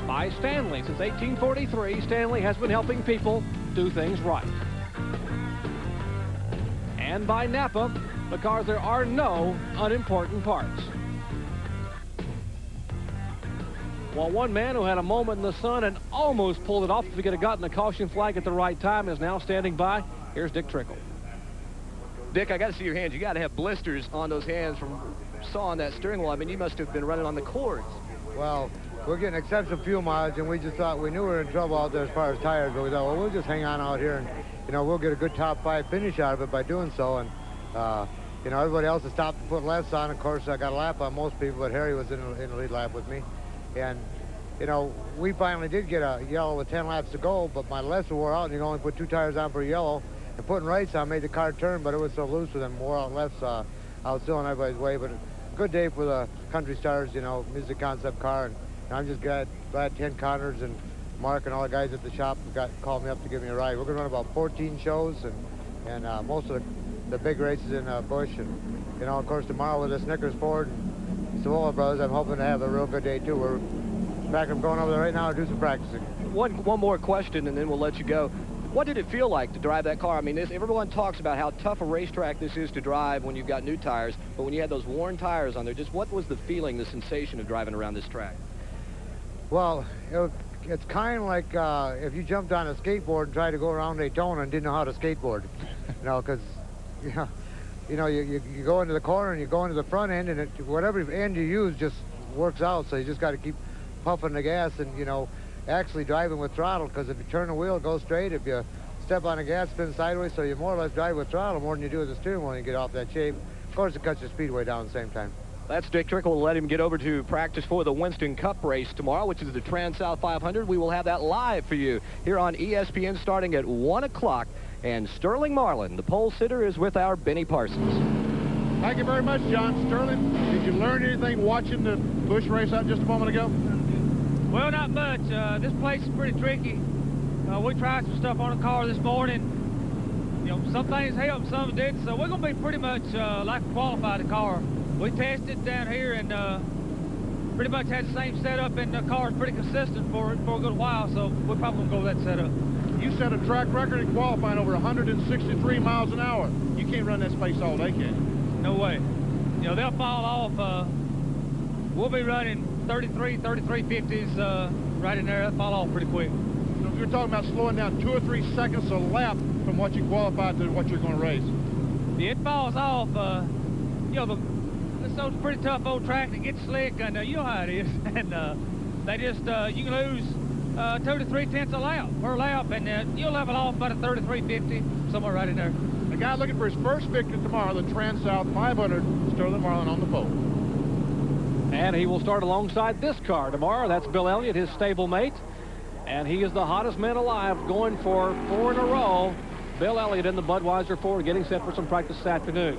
By Stanley. Since 1843, Stanley has been helping people do things right. And by Napa, because there are no unimportant parts. Well, one man who had a moment in the sun and almost pulled it off if he could have gotten the caution flag at the right time is now standing by. Here's Dick Trickle. Dick, I got to see your hands. You got to have blisters on those hands from sawing that steering wheel. I mean, you must have been running on the cords. Well, we're getting exceptional fuel mileage, and we just thought we knew we were in trouble out there as far as tires go. We thought, well, we'll just hang on out here, and, you know, we'll get a good top 5 finish out of it by doing so. And, you know, everybody else has stopped and put lefts on. Of course, I got a lap on most people, but Harry was in the lead lap with me. And, you know, we finally did get a yellow with 10 laps to go, but my lefts wore out, and you can only put 2 tires on per yellow. And putting rights on made the car turn, but it was so loose with them wore out lefts. I was still in everybody's way, but a good day for the Country Stars, you know, music concept car. And I'm just glad Ken Connors and Mark and all the guys at the shop called me up to give me a ride. We're going to run about 14 shows and most of the big races in Busch. And, you know, of course, tomorrow with the Snickers Ford and Savola Brothers, I'm hoping to have a real good day, too. We're back. I'm going over there right now to do some practicing. One more question, and then we'll let you go. What did it feel like to drive that car? I mean, everyone talks about how tough a racetrack this is to drive when you've got new tires, but when you had those worn tires on there, just what was the feeling, the sensation of driving around this track? Well, it's kind of like if you jumped on a skateboard and tried to go around Daytona and didn't know how to skateboard, you know, because you go into the corner and you go into the front end, and whatever end you use just works out. So you just got to keep puffing the gas and, you know, actually driving with throttle, because if you turn the wheel, it goes straight. If you step on the gas, spin sideways, so you more or less drive with throttle more than you do with the steering wheel when you get off that shape. Of course, it cuts your speedway down at the same time. That's Dick Trickle. We'll let him get over to practice for the Winston Cup race tomorrow, which is the Trans-South 500. We will have that live for you here on ESPN starting at 1 o'clock. And Sterling Marlin, the pole sitter, is with our Benny Parsons. Thank you very much, John. Sterling, did you learn anything watching the Busch race out just a moment ago? Well, not much. This place is pretty tricky. We tried some stuff on the car this morning. You know, some things helped, some didn't. So we're going to be pretty much like a qualified car. We tested down here and pretty much had the same setup, and the car's pretty consistent for a good while. So we're probably going to go with that setup. You set a track record in qualifying over 163 miles an hour. You can't run that space all day, can you? No way. You know, they'll fall off. We'll be running 3350s right in there. That'll fall off pretty quick. So you're talking about slowing down 2 or 3 seconds a lap from what you qualified to what you're going to race. Yeah, it falls off. You know, this old pretty tough old track that gets slick, and you know how it is. And they just, you can lose 2 to 3 tenths a lap per lap, and you'll level off about a 3350, somewhere right in there. The guy looking for his first victory tomorrow, the Trans-South 500, Sterling Marlin on the pole. And he will start alongside this car tomorrow. That's Bill Elliott, his stablemate. And he is the hottest man alive, going for 4 in a row. Bill Elliott in the Budweiser Ford, getting set for some practice this afternoon.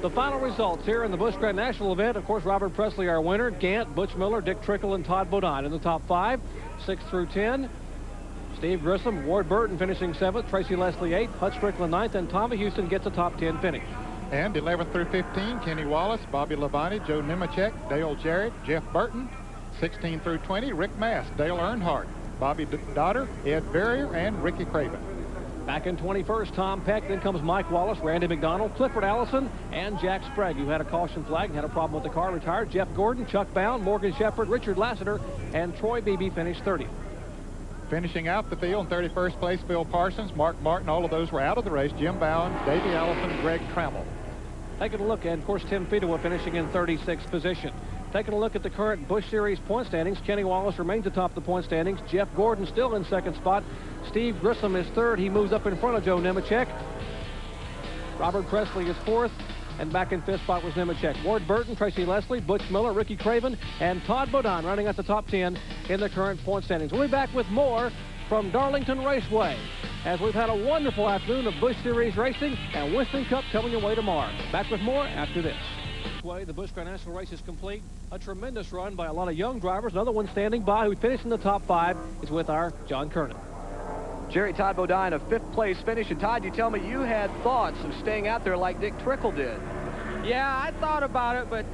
The final results here in the Busch Grand National event. Of course, Robert Presley, our winner. Gant, Butch Miller, Dick Trickle, and Todd Bodine in the top 5, 6 through 10. Steve Grissom, Ward Burton finishing 7th, Tracy Leslie 8th, Hut Strickland 9th, and Tommy Houston gets a top 10 finish. And 11 through 15, Kenny Wallace, Bobby Labonte, Joe Nemechek, Dale Jarrett, Jeff Burton. 16 through 20, Rick Mast, Dale Earnhardt, Bobby Dotter, Ed Barrier, and Ricky Craven. Back in 21st, Tom Peck. Then comes Mike Wallace, Randy McDonald, Clifford Allison, and Jack Sprague, who had a caution flag and had a problem with the car, retired. Jeff Gordon, Chuck Bound, Morgan Shepherd, Richard Lassiter, and Troy Beebe finished 30th. Finishing out the field in 31st place, Bill Parsons, Mark Martin, all of those were out of the race. Jim Bound, Davey Allison, Greg Trammell. Taking a look, and of course Tim Fedewa finishing in 36th position. Taking a look at the current Busch Series point standings, Kenny Wallace remains atop the point standings. Jeff Gordon still in second spot. Steve Grissom is third. He moves up in front of Joe Nemechek. Robert Presley is fourth. And back in fifth spot was Nemechek. Ward Burton, Tracy Leslie, Butch Miller, Ricky Craven, and Todd Bodine running at the top 10 in the current point standings. We'll be back with more from Darlington Raceway, as we've had a wonderful afternoon of Busch Series racing and Winston Cup coming your way tomorrow. Back with more after this. The Busch Grand National race is complete. A tremendous run by a lot of young drivers. Another one standing by who finished in the top 5 is with our John Kernan. Jerry, Todd Bodine, a 5th place finish. And Todd, you tell me you had thoughts of staying out there like Dick Trickle did. Yeah, I thought about it, but,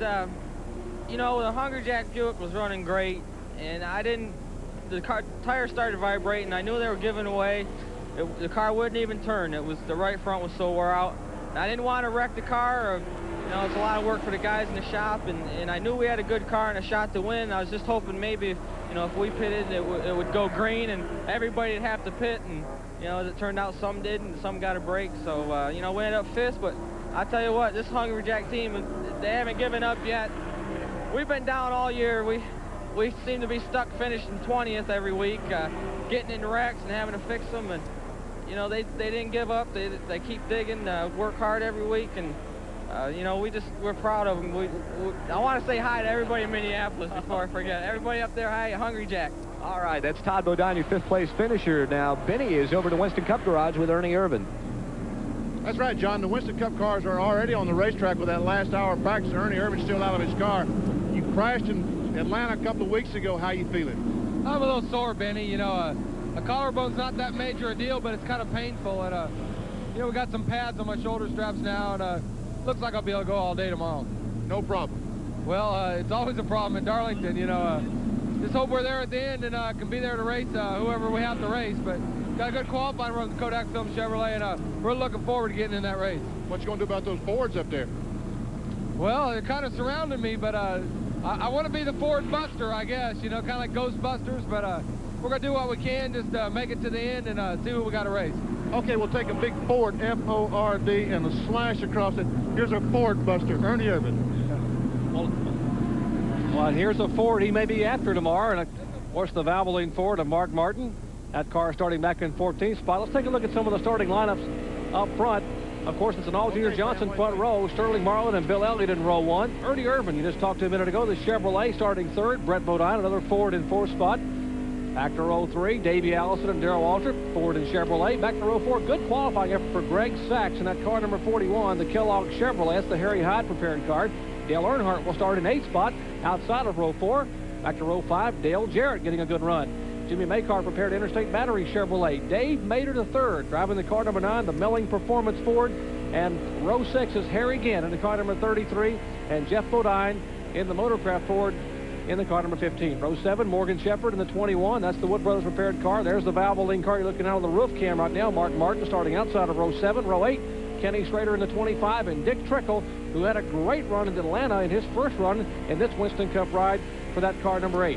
you know, the Hungry Jack Buick was running great, and the tire started vibrating. I knew they were giving away. The car wouldn't even turn. The right front was so wore out. And I didn't want to wreck the car. You know, it's a lot of work for the guys in the shop, and I knew we had a good car and a shot to win. I was just hoping maybe, you know, if we pitted, it would go green and everybody would have to pit. And, you know, as it turned out, some did and some got a break. So, you know, we ended up 5th, but I tell you what, this Hungry Jack team, they haven't given up yet. We've been down all year. We seem to be stuck finishing 20th every week, getting into wrecks and having to fix them. And, you know, they didn't give up. They keep digging, work hard every week. And, you know, we're proud of them. I want to say hi to everybody in Minneapolis before I forget. Everybody up there, hi, Hungry Jack. All right, that's Todd Bodine, your 5th place finisher. Now, Benny is over to Winston Cup Garage with Ernie Irvan. That's right, John. The Winston Cup cars are already on the racetrack with that last hour of practice. Ernie Irvan's still out of his car. You crashed in Atlanta a couple of weeks ago. How you feeling? I'm a little sore, Benny. You know, a collarbone's not that major a deal, but it's kind of painful. And, you know, we got some pads on my shoulder straps now, and looks like I'll be able to go all day tomorrow. No problem. Well, it's always a problem in Darlington. You know, just hope we're there at the end and can be there to race whoever we have to race. But got a good qualifying run with Kodak Film Chevrolet, and we're looking forward to getting in that race. What you going to do about those Fords up there? Well, they're kind of surrounding me, but I want to be the Ford Buster, I guess, you know, kind of like Ghostbusters, but we're going to do what we can, just make it to the end and see who we got to race. Okay, we'll take a big Ford, F-O-R-D, and a slash across it. Here's our Ford Buster, Ernie Irvan. Well, and here's a Ford he may be after tomorrow, and of course the Valvoline Ford of Mark Martin. That car starting back in 14th spot. Let's take a look at some of the starting lineups up front. Of course, it's an all-Junior Johnson front row. Sterling Marlin and Bill Elliott in row 1. Ernie Irvan, you just talked to a minute ago, the Chevrolet starting 3rd. Brett Bodine, another Ford in 4th spot. Back to row 3, Davey Allison and Darrell Waltrip, Ford and Chevrolet. Back to row 4, good qualifying effort for Greg Sachs in that car number 41, the Kellogg Chevrolet. That's the Harry Hyde prepared car. Dale Earnhardt will start in 8th spot outside of row 4. Back to row 5, Dale Jarrett getting a good run. Jimmy Maycar prepared Interstate Battery Chevrolet. Dave Mader III driving the car number 9, the Melling Performance Ford. And row 6 is Harry Ginn in the car number 33, and Jeff Bodine in the Motorcraft Ford in the car number 15. Row 7, Morgan Shepherd in the 21. That's the Wood Brothers prepared car. There's the Valvoline car you're looking at on the roof cam right now. Mark Martin starting outside of row 7. Row 8, Kenny Schrader in the 25, and Dick Trickle, who had a great run in Atlanta in his first run in this Winston Cup ride for that car number 8.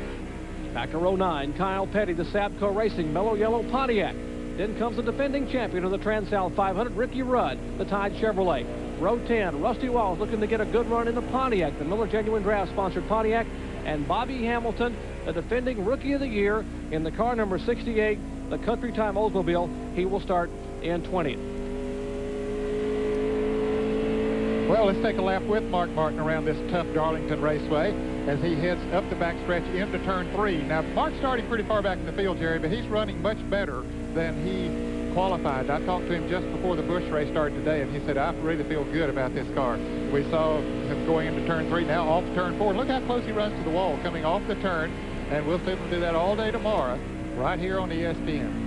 Back to row 9, Kyle Petty, the Sabco Racing Mellow Yellow Pontiac. Then comes the defending champion of the Trans-South 500, Ricky Rudd, the Tide Chevrolet. Row 10, Rusty Walls looking to get a good run in the Pontiac, the Miller Genuine Draft sponsored Pontiac. And Bobby Hamilton, the defending Rookie of the Year in the car number 68, the Country Time Oldsmobile. He will start in 20th. Well, let's take a lap with Mark Martin around this tough Darlington Raceway as he heads up the backstretch into turn 3. Now, Mark's starting pretty far back in the field, Jerry, but he's running much better than he qualified. I talked to him just before the Busch race started today, and he said, I really feel good about this car. We saw him going into turn 3, now off turn 4. Look how close he runs to the wall coming off the turn, and we'll see him do that all day tomorrow right here on ESPN.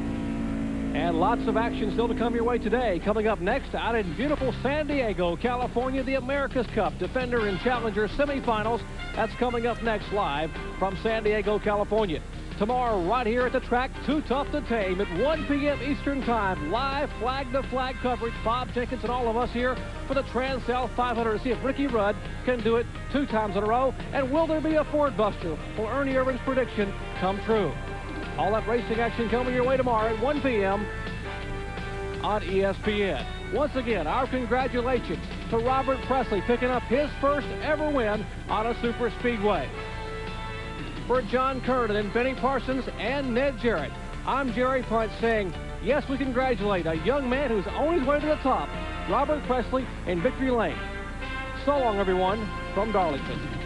And lots of action still to come your way today. Coming up next, out in beautiful San Diego, California, the America's Cup Defender and Challenger semifinals. That's coming up next live from San Diego, California. tomorrow right here at the track, Too Tough to Tame at 1 p.m. Eastern Time. Live flag-to-flag coverage. Bob Jenkins and all of us here for the Trans-South 500 to see if Ricky Rudd can do it 2 times in a row. And will there be a Ford Buster? Will Ernie Irvan's prediction come true? All that racing action coming your way tomorrow at 1 p.m. on ESPN. Once again, our congratulations to Robert Pressley picking up his first ever win on a super speedway. For John Kernan and Benny Parsons and Ned Jarrett, I'm Jerry Punch saying, yes, we congratulate a young man who's on his way to the top, Robert Pressley in Victory Lane. So long, everyone, from Darlington.